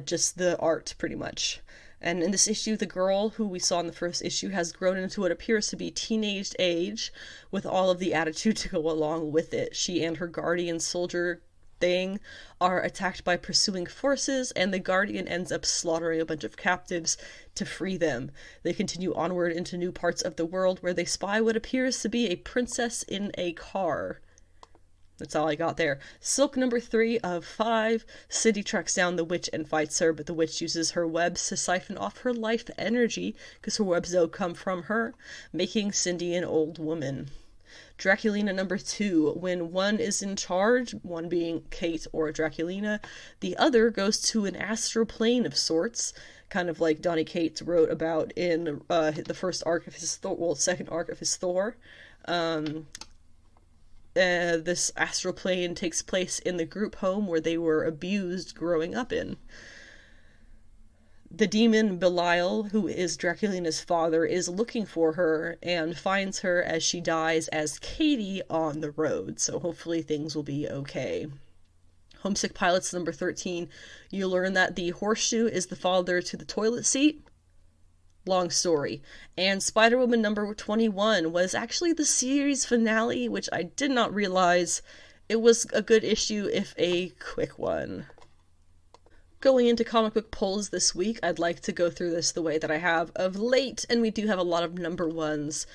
just the art, pretty much. And in this issue, the girl who we saw in the first issue has grown into what appears to be teenage age, with all of the attitude to go along with it. She and her guardian soldier thing are attacked by pursuing forces, and the Guardian ends up slaughtering a bunch of captives to free them. They continue onward into new parts of the world, where they spy what appears to be a princess in a car. That's all I got there. Silk number 3 of 5. Cindy tracks down the witch and fights her, but the witch uses her webs to siphon off her life energy, because her webs don't come from her, making Cindy an old woman. Draculina number 2. When one is in charge, one being Kate or Draculina, the other goes to an astral plane of sorts, kind of like Donny Cates wrote about in the first arc of his Thor, well, second arc of his Thor. This astral plane takes place in the group home where they were abused growing up in. The demon Belial, who is Draculina's father, is looking for her and finds her as she dies as Katie on the road, so hopefully things will be okay. Homesick Pilots number 13, you learn that the horseshoe is the father to the toilet seat. Long story. And Spider-Woman number 21 was actually the series finale, which I did not realize. It was a good issue, if a quick one. Going into comic book polls this week, I'd like to go through this the way that I have of late, and we do have a lot of number 1s,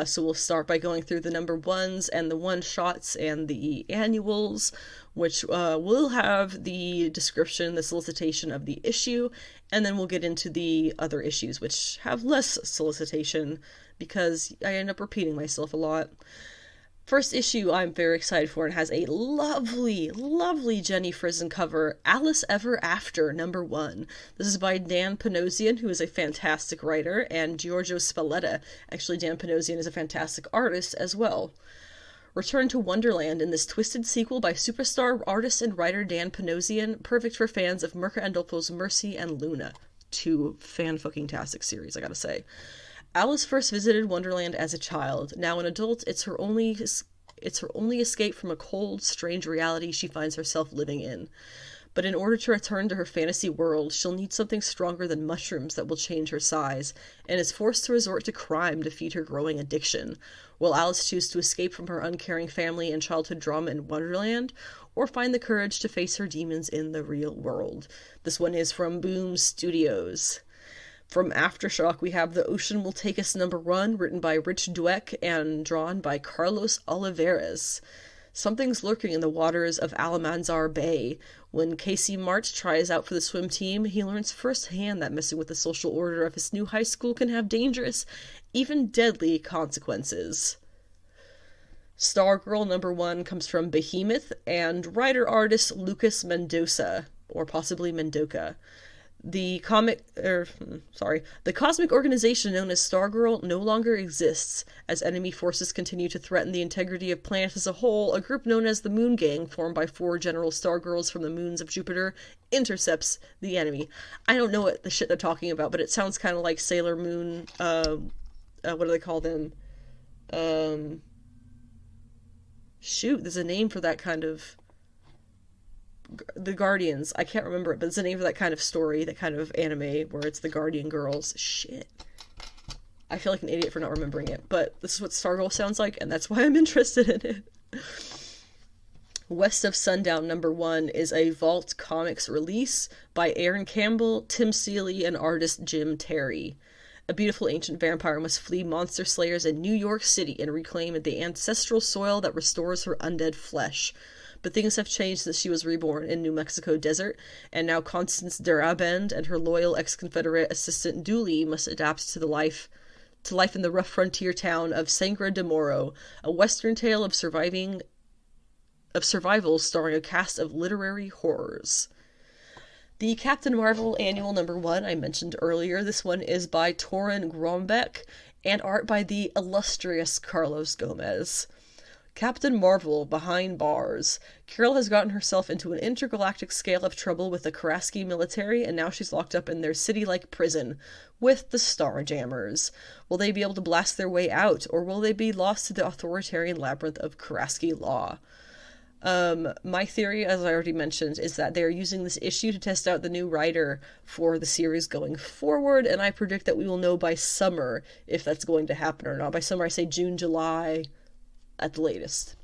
so we'll start by going through the number 1s and the one-shots and the annuals, which will have the description, the solicitation of the issue, and then we'll get into the other issues, which have less solicitation, because I end up repeating myself a lot. First issue I'm very excited for, and has a lovely, lovely Jenny Frison cover, Alice Ever After, number 1. This is by Dan Panosian, who is a fantastic writer, and Giorgio Spalletta. Actually, Dan Panosian is a fantastic artist as well. Return to Wonderland in this twisted sequel by superstar artist and writer Dan Panosian, perfect for fans of Mirka Andolfo's Mercy and Luna. 2 fan-fucking-tastic series, I gotta say. Alice first visited Wonderland as a child. Now an adult, it's her only escape from a cold, strange reality she finds herself living in. But in order to return to her fantasy world, she'll need something stronger than mushrooms that will change her size, and is forced to resort to crime to feed her growing addiction. Will Alice choose to escape from her uncaring family and childhood drama in Wonderland, or find the courage to face her demons in the real world? This one is from Boom Studios. From Aftershock, we have The Ocean Will Take Us number 1, written by Rich Dweck and drawn by Carlos Oliveras. Something's lurking in the waters of Alamanzar Bay. When Casey March tries out for the swim team, he learns firsthand that messing with the social order of his new high school can have dangerous, even deadly consequences. Stargirl #1 comes from Behemoth and writer-artist Lucas Mendoza, or possibly Mendoca. The cosmic organization known as Stargirl no longer exists. As enemy forces continue to threaten the integrity of planets as a whole, a group known as the Moon Gang, formed by 4 General Stargirls from the moons of Jupiter, intercepts the enemy. I don't know what the shit they're talking about, but it sounds kind of like Sailor Moon, what do they call them? There's a name for that kind of... The Guardians. I can't remember it, but it's the name of that kind of story, that kind of anime where it's the Guardian girls. Shit. I feel like an idiot for not remembering it, but this is what Stargirl sounds like, and that's why I'm interested in it. West of Sundown #1 is a Vault Comics release by Aaron Campbell, Tim Seeley, and artist Jim Terry. A beautiful ancient vampire must flee monster slayers in New York City and reclaim the ancestral soil that restores her undead flesh. But things have changed since she was reborn in New Mexico desert, and now Constance Darabend and her loyal ex-Confederate assistant Dooley must adapt to life in the rough frontier town of Sangra de Moro, a western tale of survival starring a cast of literary horrors. The Captain Marvel Annual #1 I mentioned earlier. This one is by Torren Grombeck and art by the illustrious Carlos Gomez. Captain Marvel behind bars. Carol has gotten herself into an intergalactic scale of trouble with the Karaski military, and now she's locked up in their city-like prison with the Starjammers. Will they be able to blast their way out, or will they be lost to the authoritarian labyrinth of Karaski law? My theory, as I already mentioned, is that they're using this issue to test out the new writer for the series going forward, and I predict that we will know by summer if that's going to happen or not. By summer, I say June, July, at the latest.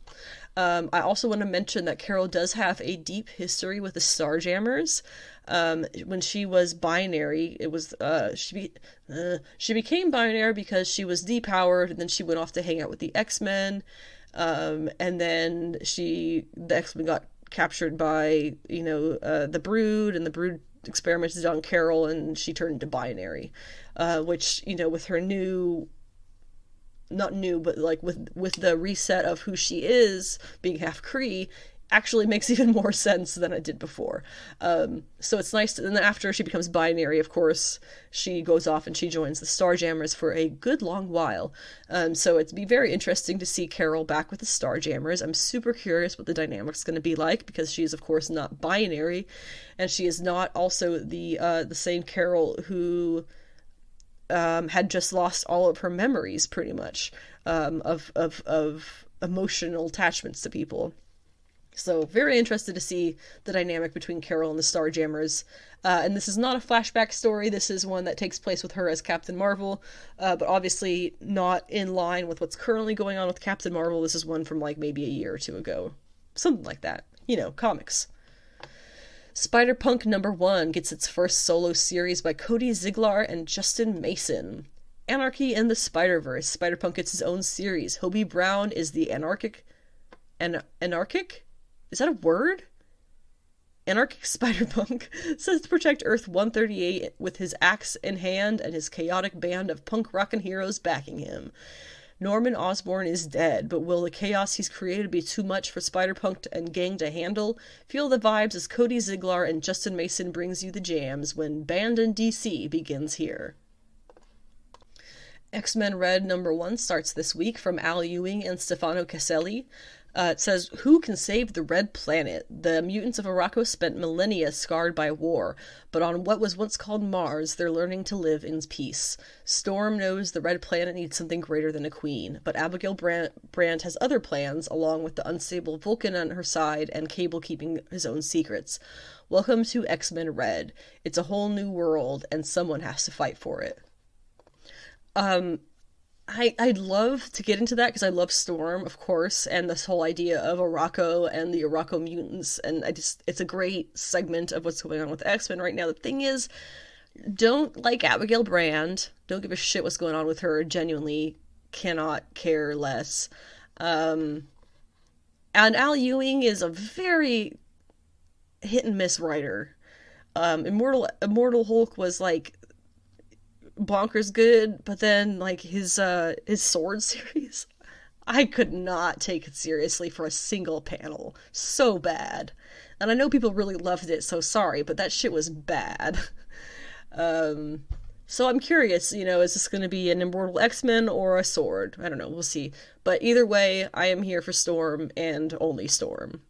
I also want to mention that Carol does have a deep history with the Starjammers. When she was binary, it was she became binary because she was depowered, and then she went off to hang out with the X-Men. And then the X-Men got captured by the Brood, and the Brood experimented on Carol, and she turned into binary, which with her not new, but like with the reset of who she is, being half Kree, actually makes even more sense than it did before. So it's nice. And then after she becomes binary, of course, she goes off and she joins the Starjammers for a good long while. So it'd be very interesting to see Carol back with the Starjammers. I'm super curious what the dynamic's going to be like, because she is, of course, not binary, and she is not also the same Carol who had just lost all of her memories, pretty much, of emotional attachments to people. So very interested to see the dynamic between Carol and the Starjammers. And this is not a flashback story. This is one that takes place with her as Captain Marvel, but obviously not in line with what's currently going on with Captain Marvel. This is one from like maybe a year or two ago. Something like that. Comics. Spider-Punk #1 gets its first solo series by Cody Ziglar and Justin Mason. Anarchy in the Spider-Verse. Spider-Punk gets his own series. Hobie Brown is the anarchic? Is that a word? Anarchic Spider-Punk says to protect Earth 138 with his axe in hand and his chaotic band of punk rockin' heroes backing him. Norman Osborn is dead, but will the chaos he's created be too much for Spider-Punk and gang to handle? Feel the vibes as Cody Ziglar and Justin Mason brings you the jams when Banned in DC begins here. X-Men Red #1 starts this week from Al Ewing and Stefano Caselli. It says, who can save the Red Planet? The mutants of Arakko spent millennia scarred by war, but on what was once called Mars, they're learning to live in peace. Storm knows the Red Planet needs something greater than a queen, but Abigail Brandt has other plans, along with the unstable Vulcan on her side and Cable keeping his own secrets. Welcome to X-Men Red. It's a whole new world, and someone has to fight for it. I'd love to get into that because I love Storm, of course, and this whole idea of Arakko and the Arakko mutants, and it's a great segment of what's going on with X-Men right now. The thing is, don't like Abigail Brand, don't give a shit what's going on with her, genuinely cannot care less. Abigail And Al Ewing is a very hit and miss writer. Immortal Hulk was like bonkers good, but then like his sword series, I could not take it seriously for a single panel. So bad. And I know people really loved it, so sorry, but that shit was bad. So I'm curious, is this going to be an Immortal X-Men or a Sword? I don't know, we'll see. But either way, I am here for Storm and only Storm.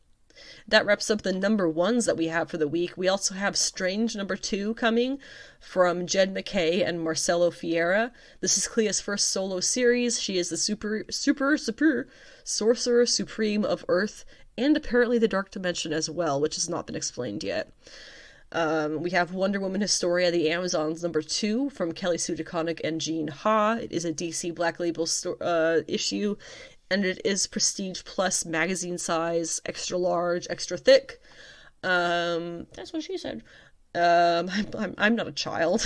That wraps up the number ones that we have for the week. We also have Strange number 2 coming from Jed MacKay and Marcelo Fiera. This is Clea's first solo series. She is the super Sorcerer Supreme of Earth and apparently the Dark Dimension as well, which has not been explained yet. We have Wonder Woman Historia, the Amazons number 2 from Kelly Sue DeConnick and Jean Ha. It is a DC Black Label issue, and it is Prestige Plus magazine size, extra large, extra thick. That's what she said. I'm not a child.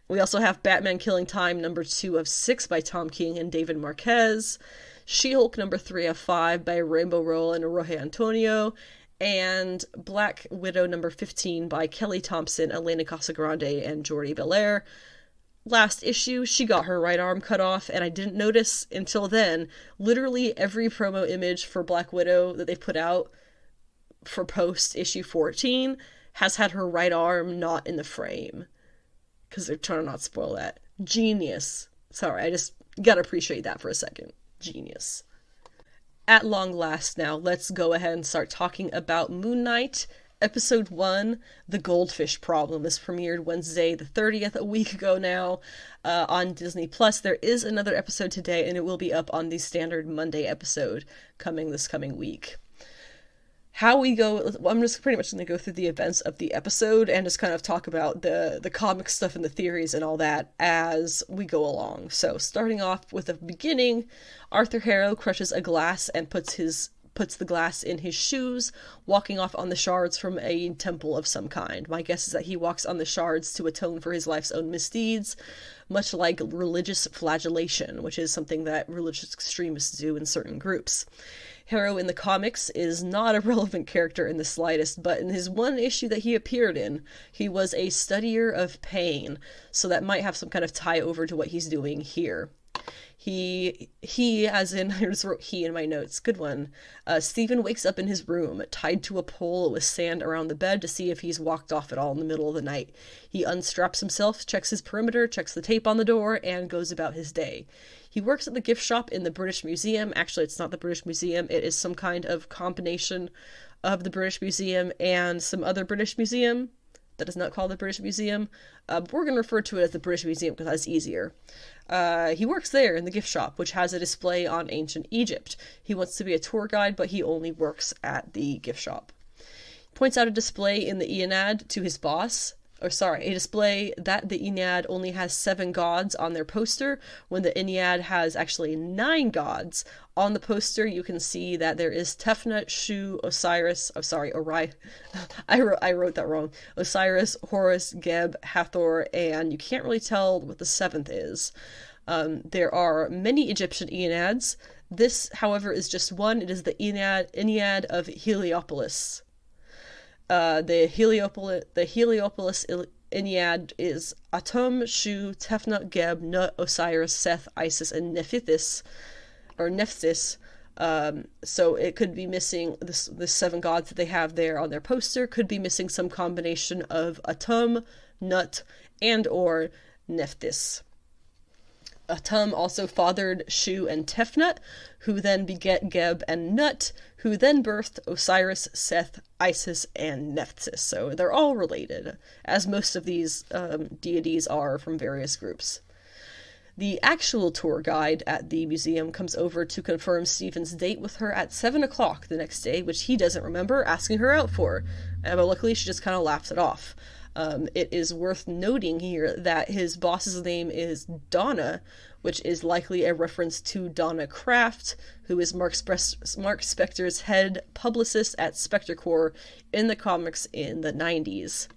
We also have Batman Killing Time number 2 of 6 by Tom King and David Marquez. She-Hulk number 3 of 5 by Rainbow Rowell and Jorge Antonio. And Black Widow number 15 by Kelly Thompson, Elena Casagrande, and Jordi Belair. Last issue, she got her right arm cut off, and I didn't notice until then, literally every promo image for Black Widow that they put out for post issue 14 has had her right arm not in the frame. Because they're trying to not spoil that. Genius. Sorry, I just gotta appreciate that for a second. Genius. At long last now, let's go ahead and start talking about Moon Knight. Episode 1, The Goldfish Problem, is premiered Wednesday the 30th, a week ago now, on Disney+. There is another episode today, and it will be up on the standard Monday episode this coming week. How we go, I'm just pretty much going to go through the events of the episode and just kind of talk about the comic stuff and the theories and all that as we go along. So, starting off with the beginning, Arthur Harrow crushes a glass and puts the glass in his shoes, walking off on the shards from a temple of some kind. My guess is that he walks on the shards to atone for his life's own misdeeds, much like religious flagellation, which is something that religious extremists do in certain groups. Harrow in the comics is not a relevant character in the slightest, but in his one issue that he appeared in, he was a studier of pain, so that might have some kind of tie over to what he's doing here. He, as in, I just wrote he in my notes, good one. Stephen wakes up in his room, tied to a pole with sand around the bed to see if he's walked off at all in the middle of the night. He unstraps himself, checks his perimeter, checks the tape on the door, and goes about his day. He works at the gift shop in the British Museum. Actually, it's not the British Museum. It is some kind of combination of the British Museum and some other British museum that is not called the British Museum. We're going to refer to it as the British Museum because that's easier. He works there in the gift shop, which has a display on ancient Egypt. He wants to be a tour guide, but he only works at the gift shop. He points out a display in the Aeneid to his boss. A display that the Aeneid only has 7 gods on their poster, when the Aeneid has actually 9 gods. On the poster, you can see that there is Tefnut, Shu, Osiris, I wrote that wrong. Osiris, Horus, Geb, Hathor, and you can't really tell what the 7th is. There are many Egyptian Aeneids. This, however, is just one. It is the Aeneid of Heliopolis. The Heliopolis Aeneid is Atum, Shu, Tefnut, Geb, Nut, Osiris, Seth, Isis, and Nephthys. So it could be missing the 7 gods that they have there on their poster, could be missing some combination of Atum, Nut, and or Nephthys. Atum also fathered Shu and Tefnut, who then beget Geb and Nut, who then birthed Osiris, Seth, Isis, and Nephthys. So they're all related, as most of these deities are from various groups. The actual tour guide at the museum comes over to confirm Stephen's date with her at 7 o'clock the next day, which he doesn't remember asking her out for. But luckily, she just kind of laughs it off. It is worth noting here that his boss's name is Donna, which is likely a reference to Donna Kraft, who is Mark Spector's head publicist at Spectre Corps in the comics in the 90s.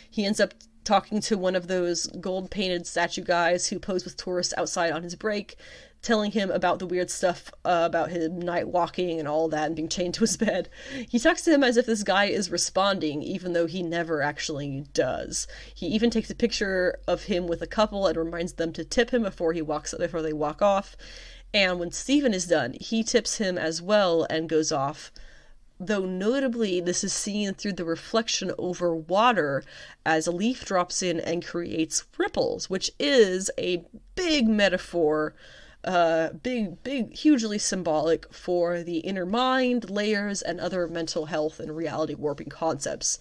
He ends up talking to one of those gold-painted statue guys who pose with tourists outside on his break, telling him about the weird stuff about him night walking and all that and being chained to his bed. He talks to him as if this guy is responding, even though he never actually does. He even takes a picture of him with a couple and reminds them to tip him before they walk off. And when Steven is done, he tips him as well and goes off. Though notably, this is seen through the reflection over water as a leaf drops in and creates ripples, which is a big metaphor, hugely symbolic for the inner mind, layers, and other mental health and reality warping concepts.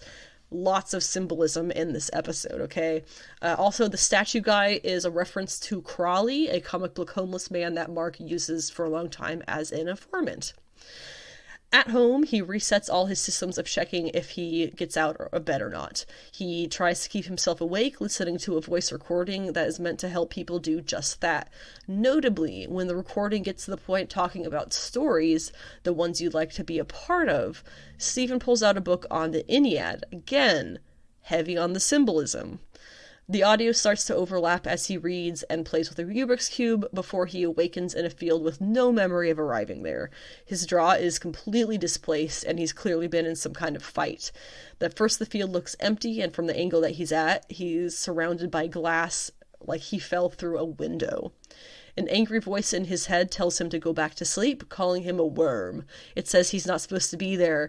Lots of symbolism in this episode, okay? Also, the statue guy is a reference to Crawley, a comic book homeless man that Mark uses for a long time as an informant. At home, he resets all his systems of checking if he gets out of bed or not. He tries to keep himself awake, listening to a voice recording that is meant to help people do just that. Notably, when the recording gets to the point talking about stories, the ones you'd like to be a part of, Stephen pulls out a book on the Ennead. Again, heavy on the symbolism. The audio starts to overlap as he reads and plays with a Rubik's Cube before he awakens in a field with no memory of arriving there. His jaw is completely displaced, and he's clearly been in some kind of fight. At first, the field looks empty, and from the angle that he's at, he's surrounded by glass like he fell through a window. An angry voice in his head tells him to go back to sleep, calling him a worm. It says he's not supposed to be there.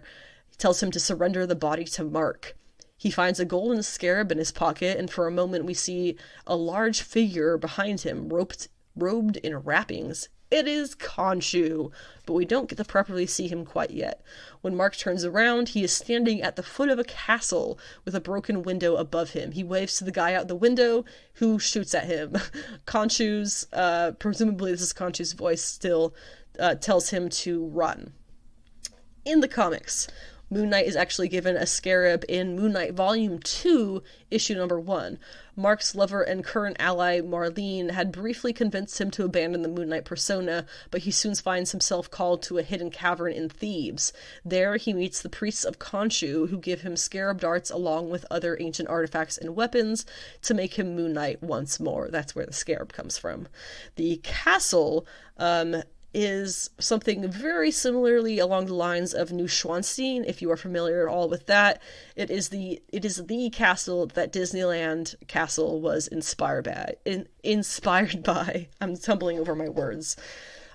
It tells him to surrender the body to Mark. He finds a golden scarab in his pocket, and for a moment we see a large figure behind him, robed in wrappings. It is Khonshu, but we don't get to properly see him quite yet. When Mark turns around, he is standing at the foot of a castle with a broken window above him. He waves to the guy out the window, who shoots at him. Khonshu's, presumably this is Khonshu's voice still, tells him to run. In the comics, Moon Knight is actually given a scarab in Moon Knight Volume 2, issue number 1. Mark's lover and current ally, Marlene, had briefly convinced him to abandon the Moon Knight persona, but he soon finds himself called to a hidden cavern in Thebes. There, he meets the priests of Khonshu, who give him scarab darts along with other ancient artifacts and weapons to make him Moon Knight once more. That's where the scarab comes from. The castle, is something very similarly along the lines of New Schwanstein, if you are familiar at all with that. It is the castle that Disneyland Castle was inspired by. I'm stumbling over my words.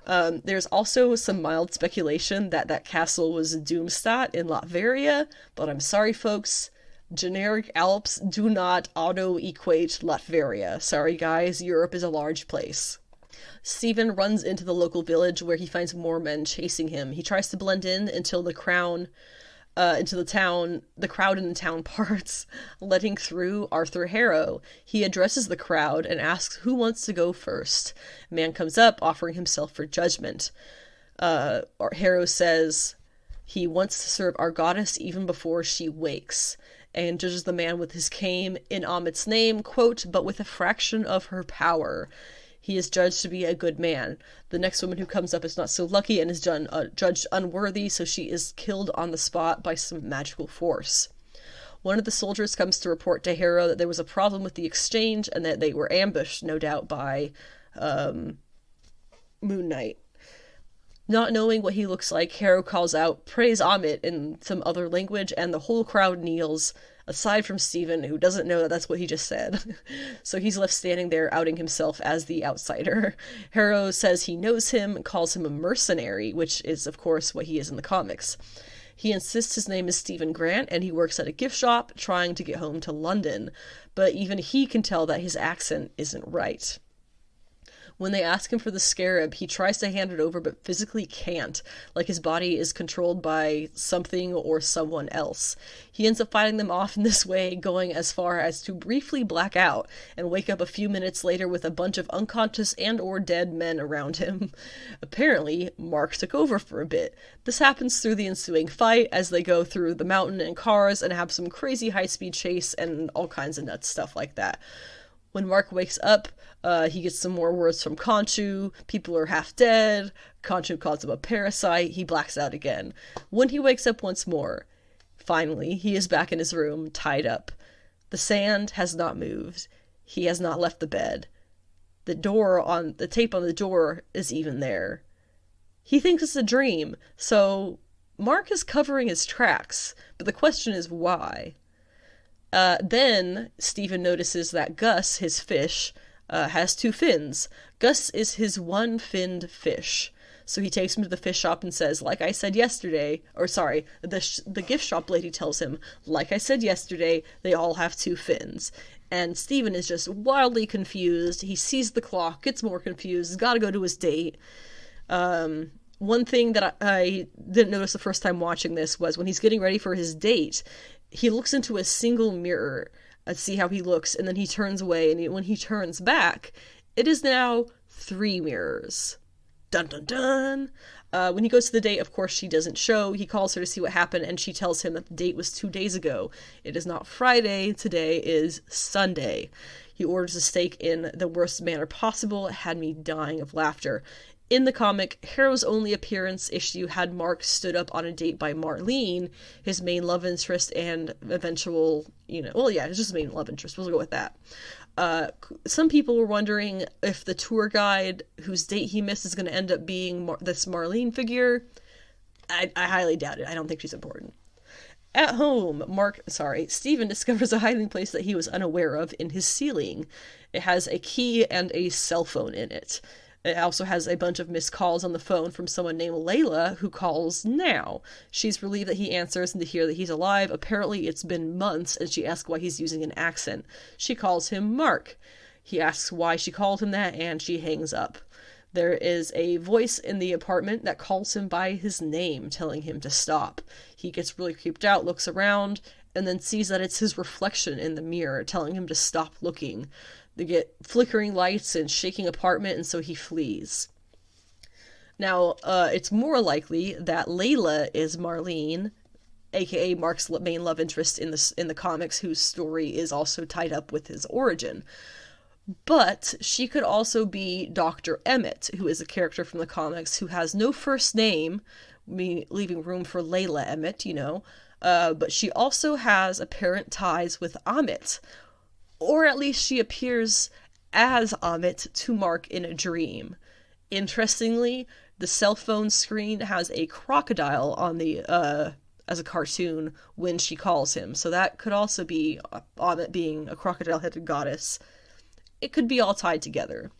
There's also some mild speculation that castle was Doomstadt in Latveria, but I'm sorry folks, generic Alps do not auto-equate Latveria. Sorry guys, Europe is a large place. Stephen runs into the local village where he finds more men chasing him. He tries to blend in until the crowd in the town parts, letting through Arthur Harrow. He addresses the crowd and asks who wants to go first. A man comes up, offering himself for judgment. Harrow says he wants to serve our goddess even before she wakes, and judges the man with his cane in Amit's name, quote, but with a fraction of her power. He is judged to be a good man. The next woman who comes up is not so lucky and is judged unworthy, so she is killed on the spot by some magical force. One of the soldiers comes to report to Harrow that there was a problem with the exchange and that they were ambushed, no doubt, by Moon Knight. Not knowing what he looks like, Harrow calls out, praise Amit in some other language, and the whole crowd kneels, aside from Stephen, who doesn't know that that's what he just said. So he's left standing there, outing himself as the outsider. Harrow says he knows him, calls him a mercenary, which is, of course, what he is in the comics. He insists his name is Stephen Grant, and he works at a gift shop, trying to get home to London. But even he can tell that his accent isn't right. When they ask him for the scarab, he tries to hand it over but physically can't, like his body is controlled by something or someone else. He ends up fighting them off in this way, going as far as to briefly black out and wake up a few minutes later with a bunch of unconscious and or dead men around him. Apparently, Mark took over for a bit. This happens through the ensuing fight as they go through the mountain in cars and have some crazy high-speed chase and all kinds of nuts stuff like that. When Mark wakes up, he gets some more words from Khonshu. People are half dead. Khonshu calls him a parasite. He blacks out again. When he wakes up once more, finally, he is back in his room, tied up. The sand has not moved. He has not left the bed. The tape on the door is even there. He thinks it's a dream, so Mark is covering his tracks, but the question is why? Then Stephen notices that Gus, his fish, has 2 fins. Gus is his one-finned fish. So he takes him to the fish shop and says, like I said yesterday, the gift shop lady tells him, like I said yesterday, they all have 2 fins. And Stephen is just wildly confused. He sees the clock, gets more confused, he's gotta go to his date. One thing that I didn't notice the first time watching this was when he's getting ready for his date, he looks into a single mirror to see how he looks, and then he turns away, and when he turns back, it is now 3 mirrors. Dun dun dun! When he goes to the date, of course, she doesn't show. He calls her to see what happened, and she tells him that the date was 2 days ago. It is not Friday, today is Sunday. He orders a steak in the worst manner possible. It had me dying of laughter. In the comic, Harrow's only appearance issue had Mark stood up on a date by Marlene, his main love interest and eventual, it's just main love interest. We'll go with that. Some people were wondering if the tour guide whose date he missed is going to end up being this Marlene figure. I highly doubt it. I don't think she's important. At home, Stephen discovers a hiding place that he was unaware of in his ceiling. It has a key and a cell phone in it. It also has a bunch of missed calls on the phone from someone named Layla, who calls now. She's relieved that he answers and to hear that he's alive. Apparently it's been months, and she asks why he's using an accent. She calls him Mark. He asks why she called him that, and she hangs up. There is a voice in the apartment that calls him by his name, telling him to stop. He gets really creeped out, looks around, and then sees that it's his reflection in the mirror, telling him to stop looking. They get flickering lights and shaking apartment, and so he flees. Now, it's more likely that Layla is Marlene, aka Mark's main love interest in the comics, whose story is also tied up with his origin. But she could also be Dr. Emmett, who is a character from the comics who has no first name, leaving room for Layla Emmett, but she also has apparent ties with Amit. Or at least she appears as Amit to Mark in a dream. Interestingly, the cell phone screen has a crocodile on the as a cartoon when she calls him. So that could also be Amit being a crocodile-headed goddess. It could be all tied together.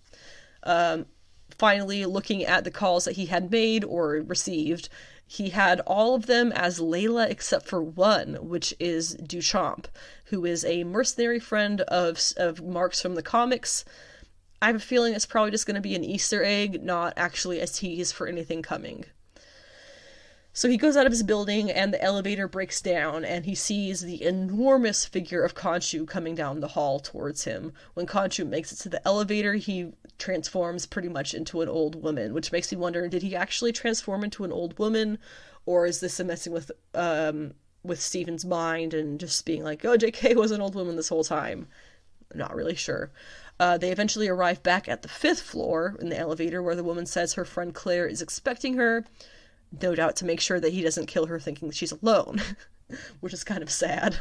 Finally, looking at the calls that he had made or received, he had all of them as Layla except for one, which is Duchamp, who is a mercenary friend of Mark's from the comics. I have a feeling it's probably just going to be an Easter egg, not actually a tease for anything coming. So he goes out of his building, and the elevator breaks down, and he sees the enormous figure of Khonshu coming down the hall towards him. When Khonshu makes it to the elevator, he transforms pretty much into an old woman, which makes me wonder, did he actually transform into an old woman, or is this a messing with Stephen's mind and just being like, oh, JK was an old woman this whole time? I'm not really sure. They eventually arrive back at the 5th floor in the elevator, where the woman says her friend Claire is expecting her, no doubt to make sure that he doesn't kill her thinking she's alone, which is kind of sad.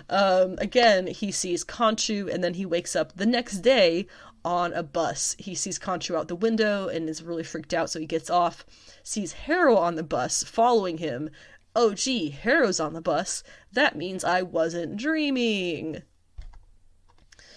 Again, he sees Khonshu, and then he wakes up the next day on a bus. He sees Khonshu out the window and is really freaked out, so he gets off, sees Harrow on the bus, following him. Oh gee, Harrow's on the bus. That means I wasn't dreaming.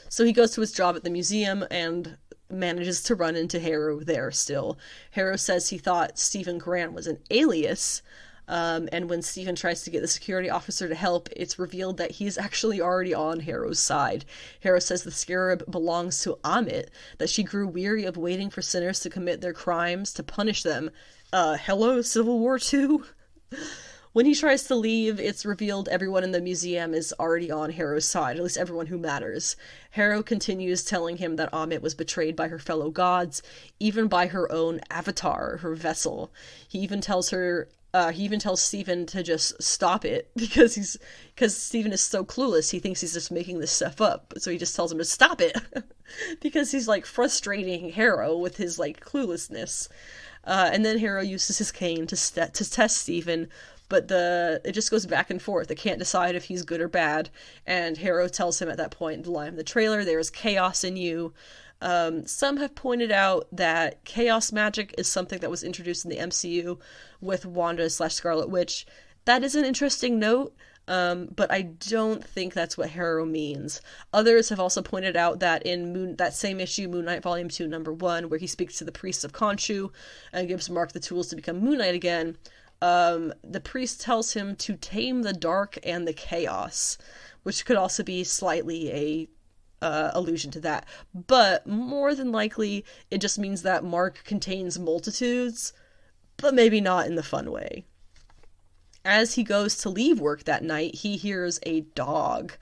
So he goes to his job at the museum and manages to run into Harrow there still. Harrow says he thought Stephen Grant was an alias, and when Stephen tries to get the security officer to help, it's revealed that he's actually already on Harrow's side. Harrow says the scarab belongs to Amit, that she grew weary of waiting for sinners to commit their crimes to punish them. Hello, Civil War II? When he tries to leave, it's revealed everyone in the museum is already on Harrow's side, at least everyone who matters. Harrow continues telling him that Amit was betrayed by her fellow gods, even by her own avatar, her vessel. He even tells Stephen to just stop it, because Stephen is so clueless, he thinks he's just making this stuff up, so he just tells him to stop it, because he's, frustrating Harrow with his, cluelessness. And then Harrow uses his cane to test Stephen, but it just goes back and forth. It can't decide if he's good or bad, and Harrow tells him at that point, the line in the trailer, there is chaos in you. Some have pointed out that chaos magic is something that was introduced in the MCU with Wanda/Scarlet Witch. That is an interesting note, but I don't think that's what Harrow means. Others have also pointed out that in that same issue, Moon Knight Volume 2, Number 1, where he speaks to the priests of Khonshu and gives Mark the tools to become Moon Knight again, the priest tells him to tame the dark and the chaos, which could also be slightly a allusion to that. But more than likely, it just means that Mark contains multitudes, but maybe not in the fun way. As he goes to leave work that night, he hears a dog.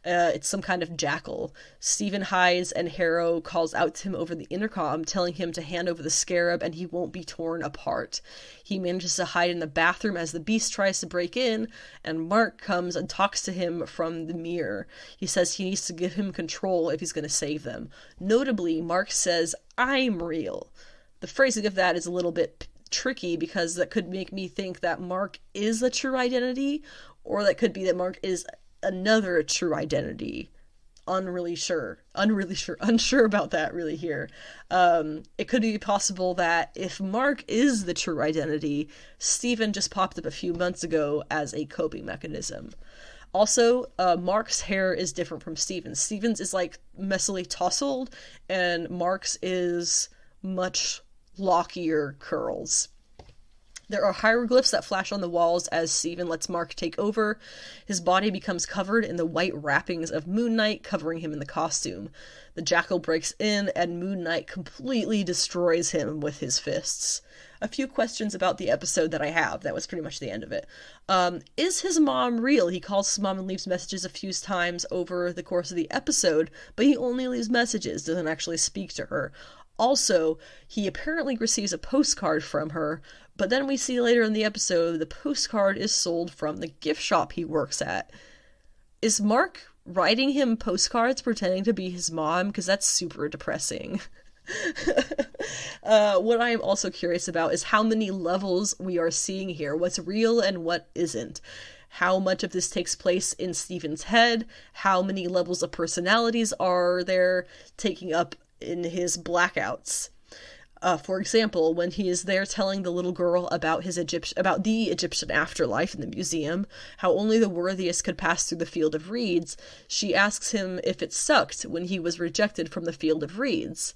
It's some kind of jackal. Stephen hides, and Harrow calls out to him over the intercom, telling him to hand over the scarab and he won't be torn apart. He manages to hide in the bathroom as the beast tries to break in, and Mark comes and talks to him from the mirror. He says he needs to give him control if he's going to save them. Notably, Mark says, "I'm real." The phrasing of that is a little bit tricky, because that could make me think that Mark is the true identity, or that could be that Mark is another true identity. Unsure about that really here. It could be possible that if Mark is the true identity, Stephen just popped up a few months ago as a coping mechanism. Also, Mark's hair is different from Stephen's. Stephen's is like messily tousled, and Mark's is much lockier curls. There are hieroglyphs that flash on the walls as Stephen lets Mark take over. His body becomes covered in the white wrappings of Moon Knight, covering him in the costume. The jackal breaks in, and Moon Knight completely destroys him with his fists. A few questions about the episode that I have. That was pretty much the end of it. Is his mom real? He calls his mom and leaves messages a few times over the course of the episode, but he only leaves messages, doesn't actually speak to her. Also, he apparently receives a postcard from her, but then we see later in the episode the postcard is sold from the gift shop he works at. Is Mark writing him postcards pretending to be his mom? Because that's super depressing. What I am also curious about is how many levels we are seeing here. What's real and what isn't. How much of this takes place in Stephen's head? How many levels of personalities are there taking up in his blackouts? For example, when he is there telling the little girl about the Egyptian afterlife in the museum, how only the worthiest could pass through the field of reeds, she asks him if it sucked when he was rejected from the field of reeds.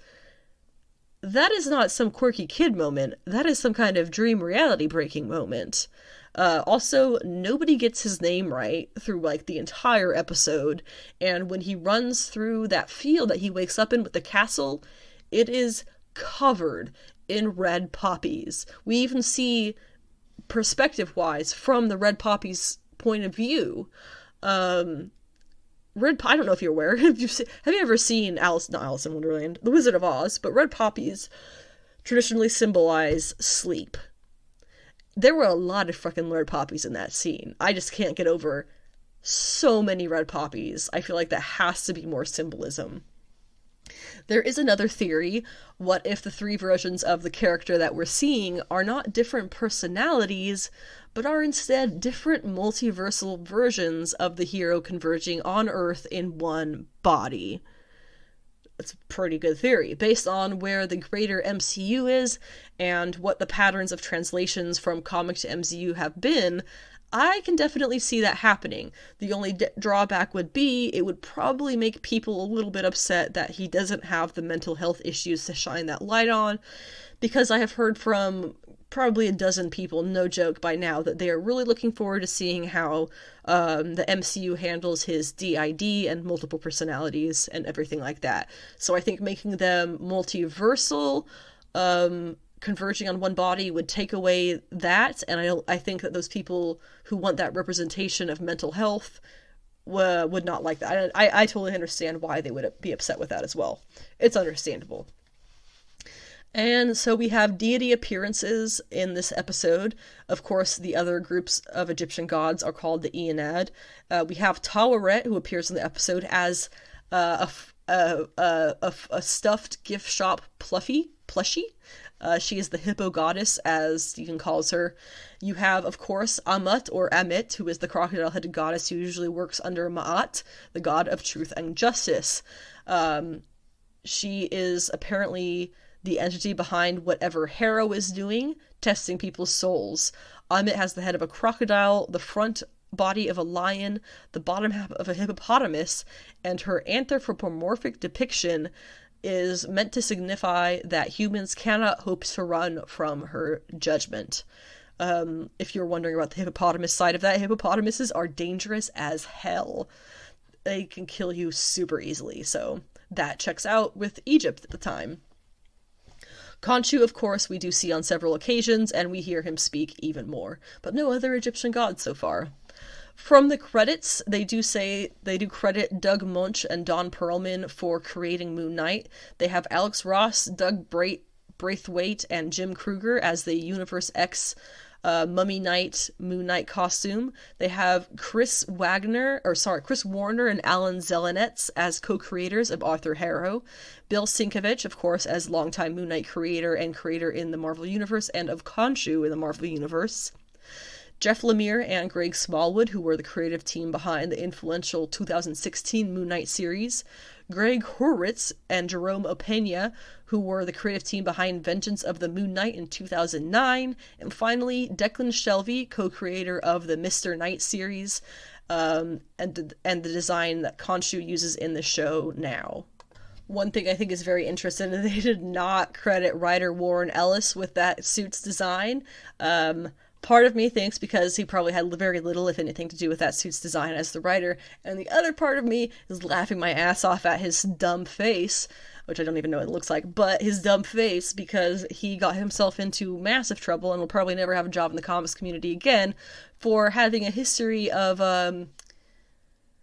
That is not some quirky kid moment. That is some kind of dream reality breaking moment. Also, nobody gets his name right through the entire episode, and when he runs through that field that he wakes up in with the castle, it is covered in red poppies. We even see, perspective-wise, from the red poppies' point of view. I don't know if you're aware. Have you ever seen Alice in Wonderland, The Wizard of Oz? But red poppies traditionally symbolize sleep. There were a lot of fucking red poppies in that scene. I just can't get over so many red poppies. I feel like that has to be more symbolism. There is another theory. What if the three versions of the character that we're seeing are not different personalities, but are instead different multiversal versions of the hero converging on Earth in one body? It's a pretty good theory, based on where the greater MCU is and what the patterns of translations from comic to MCU have been. I can definitely see that happening. The only drawback would be it would probably make people a little bit upset that he doesn't have the mental health issues to shine that light on, because I have heard from probably a dozen people, no joke by now, that they are really looking forward to seeing how the MCU handles his DID and multiple personalities and everything like that. So I think making them multiversal, converging on one body would take away that, and I think that those people who want that representation of mental health would not like that. I totally understand why they would be upset with that as well. It's understandable. And so we have deity appearances in this episode. Of course, the other groups of Egyptian gods are called the Aenad. We have Taweret, who appears in the episode as a stuffed gift shop Pluffy. plushie. She is the hippo goddess, as Stephen calls her. You have, of course, Ammit, or Amit, who is the crocodile-headed goddess who usually works under Ma'at, the god of truth and justice. She is apparently the entity behind whatever Harrow is doing, testing people's souls. Ammit has the head of a crocodile, the front body of a lion, the bottom half of a hippopotamus, and her anthropomorphic depiction is meant to signify that humans cannot hope to run from her judgment. If you're wondering about the hippopotamus side of that, hippopotamuses are dangerous as hell. They can kill you super easily, so that checks out with Egypt at the time. Khonshu, of course, we do see on several occasions, and we hear him speak even more, but no other Egyptian gods so far. From the credits, they do credit Doug Munch and Don Perlman for creating Moon Knight. They have Alex Ross, Doug Braithwaite, and Jim Kruger as the Universe X Mummy Knight Moon Knight costume. They have Chris Warner and Alan Zelenetz as co-creators of Arthur Harrow. Bill Sienkiewicz, of course, as longtime Moon Knight creator and creator in the Marvel Universe and of Khonshu in the Marvel Universe. Jeff Lemire and Greg Smallwood, who were the creative team behind the influential 2016 Moon Knight series. Greg Hurwitz and Jerome Opeña, who were the creative team behind Vengeance of the Moon Knight in 2009. And finally, Declan Shelvey, co-creator of the Mr. Knight series, and the design that Khonshu uses in the show now. One thing I think is very interesting is they did not credit writer Warren Ellis with that suit's design. Part of me thinks because he probably had very little, if anything, to do with that suit's design as the writer, and the other part of me is laughing my ass off at his dumb face, which I don't even know what it looks like, but his dumb face, because he got himself into massive trouble and will probably never have a job in the comics community again for having a history of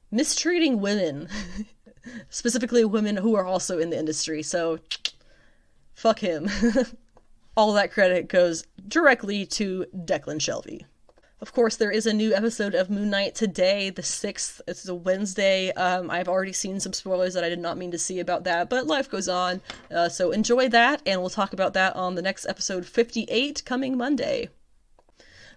mistreating women, specifically women who are also in the industry, so fuck him. All that credit goes directly to Declan Shelvey. Of course, there is a new episode of Moon Knight today, the 6th. It's a Wednesday. I've already seen some spoilers that I did not mean to see about that, but life goes on. So enjoy that, and we'll talk about that on the next episode 58 coming Monday.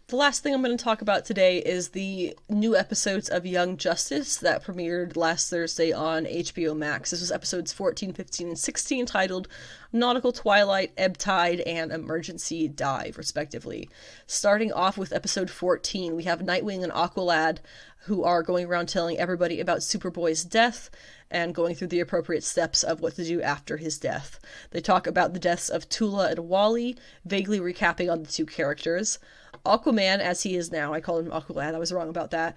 The last thing I'm going to talk about today is the new episodes of Young Justice that premiered last Thursday on HBO Max. This was episodes 14, 15, and 16, titled Nautical Twilight, Ebb Tide, and Emergency Dive, respectively. Starting off with episode 14, we have Nightwing and Aqualad, who are going around telling everybody about Superboy's death and going through the appropriate steps of what to do after his death. They talk about the deaths of Tula and Wally, vaguely recapping on the two characters. Aquaman, as he is now, I call him Aqualad, I was wrong about that,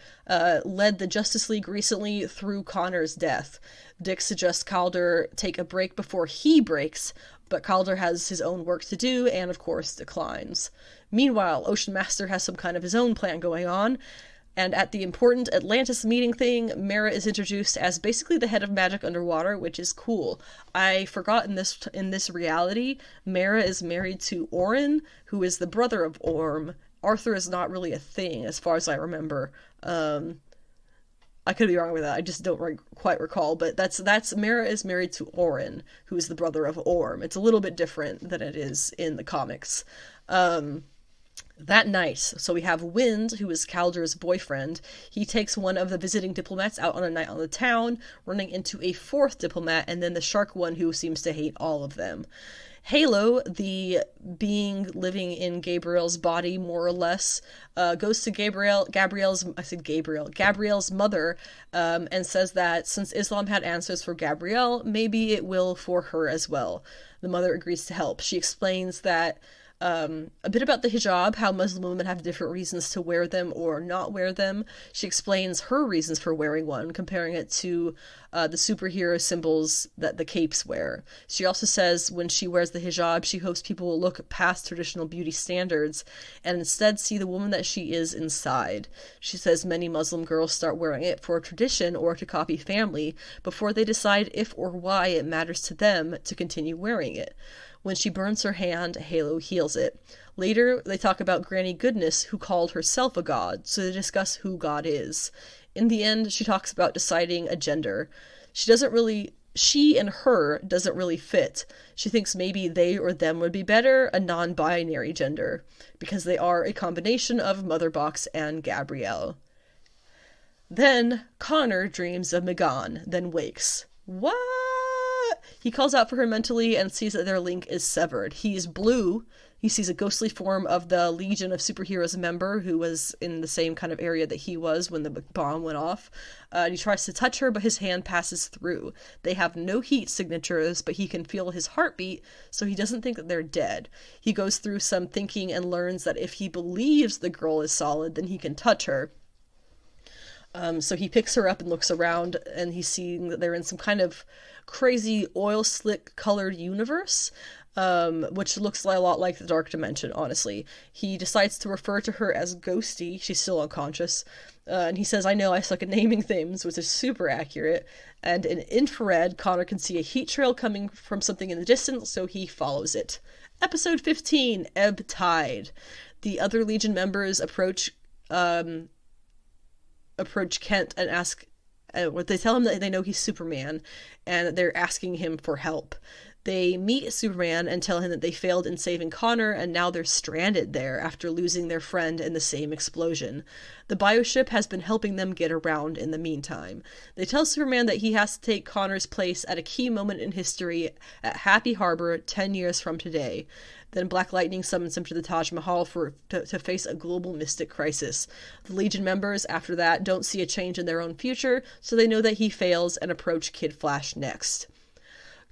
led the Justice League recently through Connor's death. Dick suggests Calder take a break before he breaks, but Calder has his own work to do and, of course, declines. Meanwhile, Ocean Master has some kind of his own plan going on, and at the important Atlantis meeting thing, Mera is introduced as basically the head of magic underwater, which is cool. I forgot in this reality, Mera is married to Orin, who is the brother of Orm. Arthur is not really a thing, as far as I remember. I could be wrong with that. I just don't quite recall. But that's Mera is married to Orin, who is the brother of Orm. It's a little bit different than it is in the comics. That night, so we have Wind, who is Calder's boyfriend. He takes one of the visiting diplomats out on a night on the town, running into a fourth diplomat, and then the shark one who seems to hate all of them. Halo, the being living in Gabriel's body, more or less, goes to Gabriel's mother, and says that since Islam had answers for Gabrielle, maybe it will for her as well. The mother agrees to help. She explains that a bit about the hijab, how Muslim women have different reasons to wear them or not wear them. She explains her reasons for wearing one, comparing it to the superhero symbols that the capes wear. She also says when she wears the hijab, she hopes people will look past traditional beauty standards and instead see the woman that she is inside. She says many Muslim girls start wearing it for tradition or to copy family before they decide if or why it matters to them to continue wearing it. When she burns her hand, Halo heals it. Later, they talk about Granny Goodness, who called herself a god, so they discuss who God is. In the end, she talks about deciding a gender. She she and her doesn't really fit. She thinks maybe they or them would be better, a non-binary gender, because they are a combination of Mother Box and Gabrielle. Then Connor dreams of Megan, then wakes. What? He calls out for her mentally and sees that their link is severed. He's blue. He sees a ghostly form of the Legion of Superheroes member who was in the same kind of area that he was when the bomb went off. And he tries to touch her, but his hand passes through. They have no heat signatures, but he can feel his heartbeat, so he doesn't think that they're dead. He goes through some thinking and learns that if he believes the girl is solid, then he can touch her. So he picks her up and looks around, and he's seeing that they're in some kind of crazy oil slick colored universe, which looks a lot like the Dark Dimension, honestly. He decides to refer to her as Ghosty. She's still unconscious. And he says, I know I suck at naming things, which is super accurate. And in infrared, Connor can see a heat trail coming from something in the distance, so he follows it. Episode 15, Ebb Tide. The other Legion members approach Kent and ask, they tell him that they know he's Superman, and they're asking him for help. They meet Superman and tell him that they failed in saving Connor, and now they're stranded there after losing their friend in the same explosion. The bioship has been helping them get around in the meantime. They tell Superman that he has to take Connor's place at a key moment in history at Happy Harbor 10 years from today. Then Black Lightning summons him to the Taj Mahal to face a global mystic crisis. The Legion members, after that, don't see a change in their own future, so they know that he fails and approach Kid Flash next.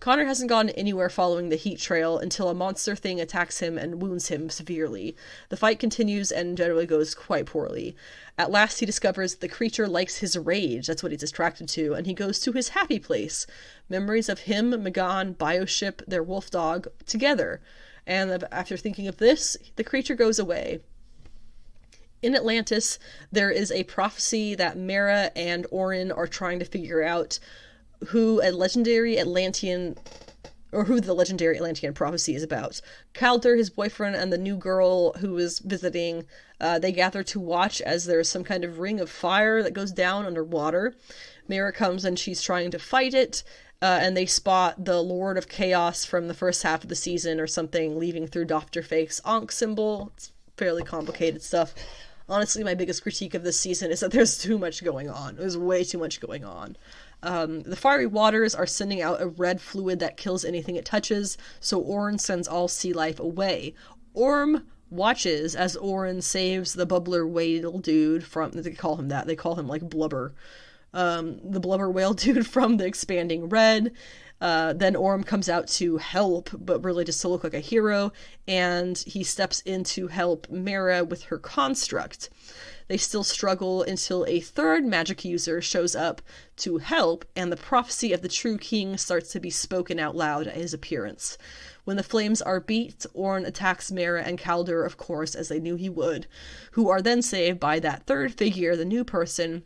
Connor hasn't gone anywhere following the heat trail until a monster thing attacks him and wounds him severely. The fight continues and generally goes quite poorly. At last he discovers the creature likes his rage, that's what he's attracted to, and he goes to his happy place. Memories of him, Megan, Bioship, their wolf dog, together. And after thinking of this, the creature goes away. In Atlantis, there is a prophecy that Mara and Orin are trying to figure out who the legendary Atlantean prophecy is about. Calder, his boyfriend, and the new girl who is visiting, they gather to watch as there's some kind of ring of fire that goes down underwater. Mara comes and she's trying to fight it, and they spot the Lord of Chaos from the first half of the season or something leaving through Dr. Fake's Ankh symbol. It's fairly complicated stuff. Honestly, my biggest critique of this season is that there's too much going on. There's way too much going on. The fiery waters are sending out a red fluid that kills anything it touches, so Orin sends all sea life away. Orm watches as Orin saves the bubbler whale dude from, they call him that, they call him like Blubber. The blubber whale dude from the expanding red. Then Orm comes out to help, but really just to look like a hero, and he steps in to help Mara with her construct. They still struggle until a third magic user shows up to help, and the prophecy of the true king starts to be spoken out loud at his appearance. When the flames are beat, Orn attacks Mara and Calder, of course, as they knew he would, who are then saved by that third figure, the new person,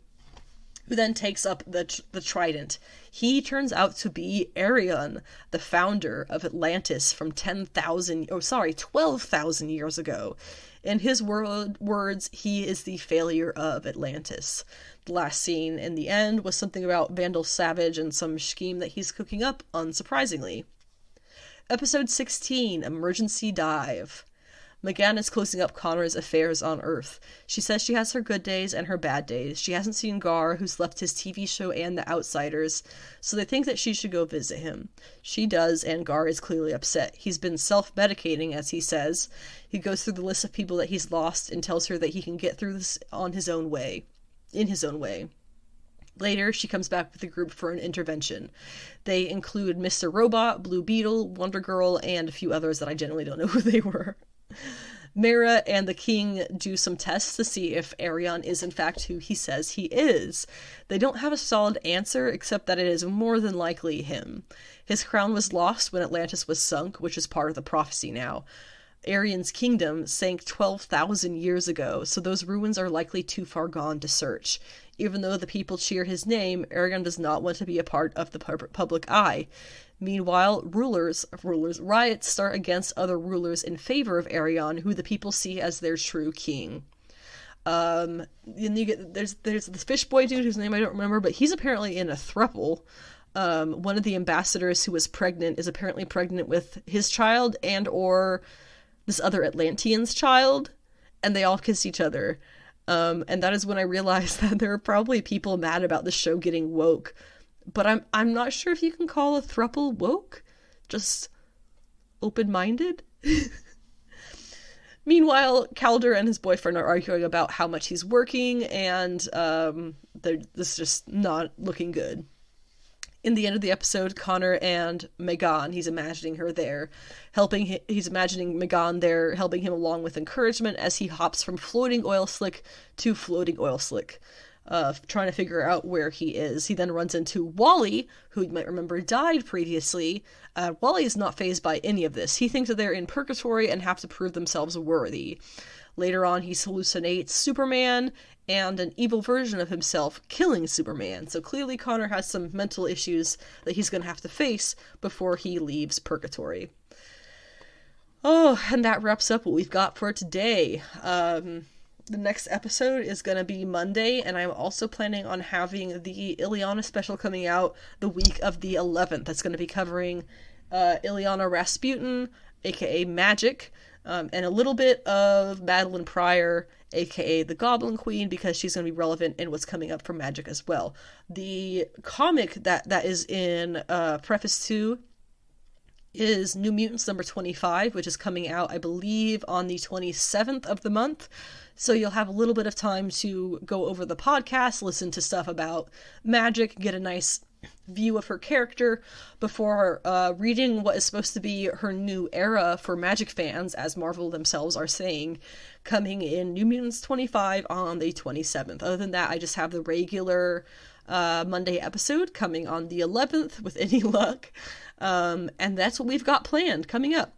who then takes up the trident. He turns out to be Arion, the founder of Atlantis from 12,000 years ago. In his words, he is the failure of Atlantis. The last scene in the end was something about Vandal Savage and some scheme that he's cooking up, unsurprisingly. Episode 16, Emergency Dive. Megan is closing up Connor's affairs on Earth. She says she has her good days and her bad days. She hasn't seen Gar, who's left his TV show and The Outsiders, so they think that she should go visit him. She does, and Gar is clearly upset. He's been self-medicating, as he says. He goes through the list of people that he's lost and tells her that he can get through this in his own way. Later, she comes back with the group for an intervention. They include Mr. Robot, Blue Beetle, Wonder Girl, and a few others that I generally don't know who they were. Mara and the king do some tests to see if Arion is in fact who he says he is. They don't have a solid answer, except that it is more than likely him. His crown was lost when Atlantis was sunk, which is part of the prophecy now. Arion's kingdom sank 12,000 years ago, so those ruins are likely too far gone to search. Even though the people cheer his name, Arion does not want to be a part of the public eye. Meanwhile, riots start against other rulers in favor of Arion, who the people see as their true king. Then there's this fish boy dude whose name I don't remember, but he's apparently in a throuple. One of the ambassadors who was pregnant is apparently pregnant with his child and or this other Atlantean's child, and they all kiss each other. And that is when I realized that there are probably people mad about the show getting woke, but I'm not sure if you can call a throuple woke. Just open-minded. Meanwhile, Calder and his boyfriend are arguing about how much he's working, and this is just not looking good. In the end of the episode, Connor and Megan, he's imagining her there, he's imagining Megan there, helping him along with encouragement as he hops from floating oil slick to floating oil slick, trying to figure out where he is. He then runs into Wally, who you might remember died previously. Wally is not fazed by any of this. He thinks that they're in purgatory and have to prove themselves worthy. Later on, he hallucinates Superman and an evil version of himself killing Superman. So clearly Connor has some mental issues that he's going to have to face before he leaves purgatory. Oh, and that wraps up what we've got for today. The next episode is going to be Monday, and I'm also planning on having the Ileana special coming out the week of the 11th. That's going to be covering Ileana Rasputin, aka Magic, and a little bit of Madeline Pryor, aka the Goblin Queen, because she's going to be relevant in what's coming up for Magic as well. The comic that is in Preface 2 is New Mutants number 25, which is coming out, I believe, on the 27th of the month. So you'll have a little bit of time to go over the podcast, listen to stuff about Magic, get a nice view of her character before reading what is supposed to be her new era for Magic fans, as Marvel themselves are saying, coming in New Mutants 25 on the 27th. Other than that, I just have the regular Monday episode coming on the 11th with any luck. And that's what we've got planned coming up.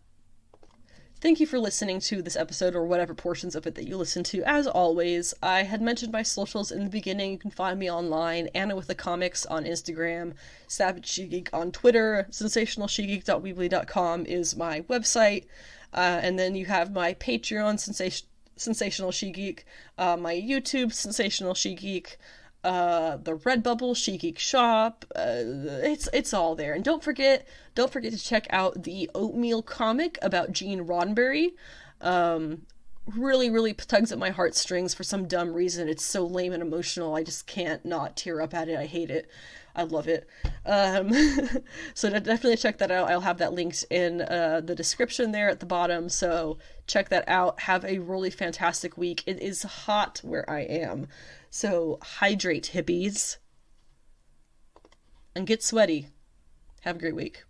Thank you for listening to this episode, or whatever portions of it that you listen to. As always, I had mentioned my socials in the beginning. You can find me online, Anna with the Comics on Instagram, Savage She-Geek on Twitter, sensationalshegeek.weebly.com is my website, and then you have my Patreon, Sensational She-Geek, my YouTube, Sensational She-Geek, the Redbubble She-Geek shop. It's all there. And don't forget to check out the Oatmeal comic about Gene Roddenberry. Really, really tugs at my heartstrings for some dumb reason. It's so lame and emotional. I just can't not tear up at it. I hate it. I love it. So definitely check that out. I'll have that linked in the description there at the bottom. So check that out. Have a really fantastic week. It is hot where I am. So hydrate, hippies. And get sweaty. Have a great week.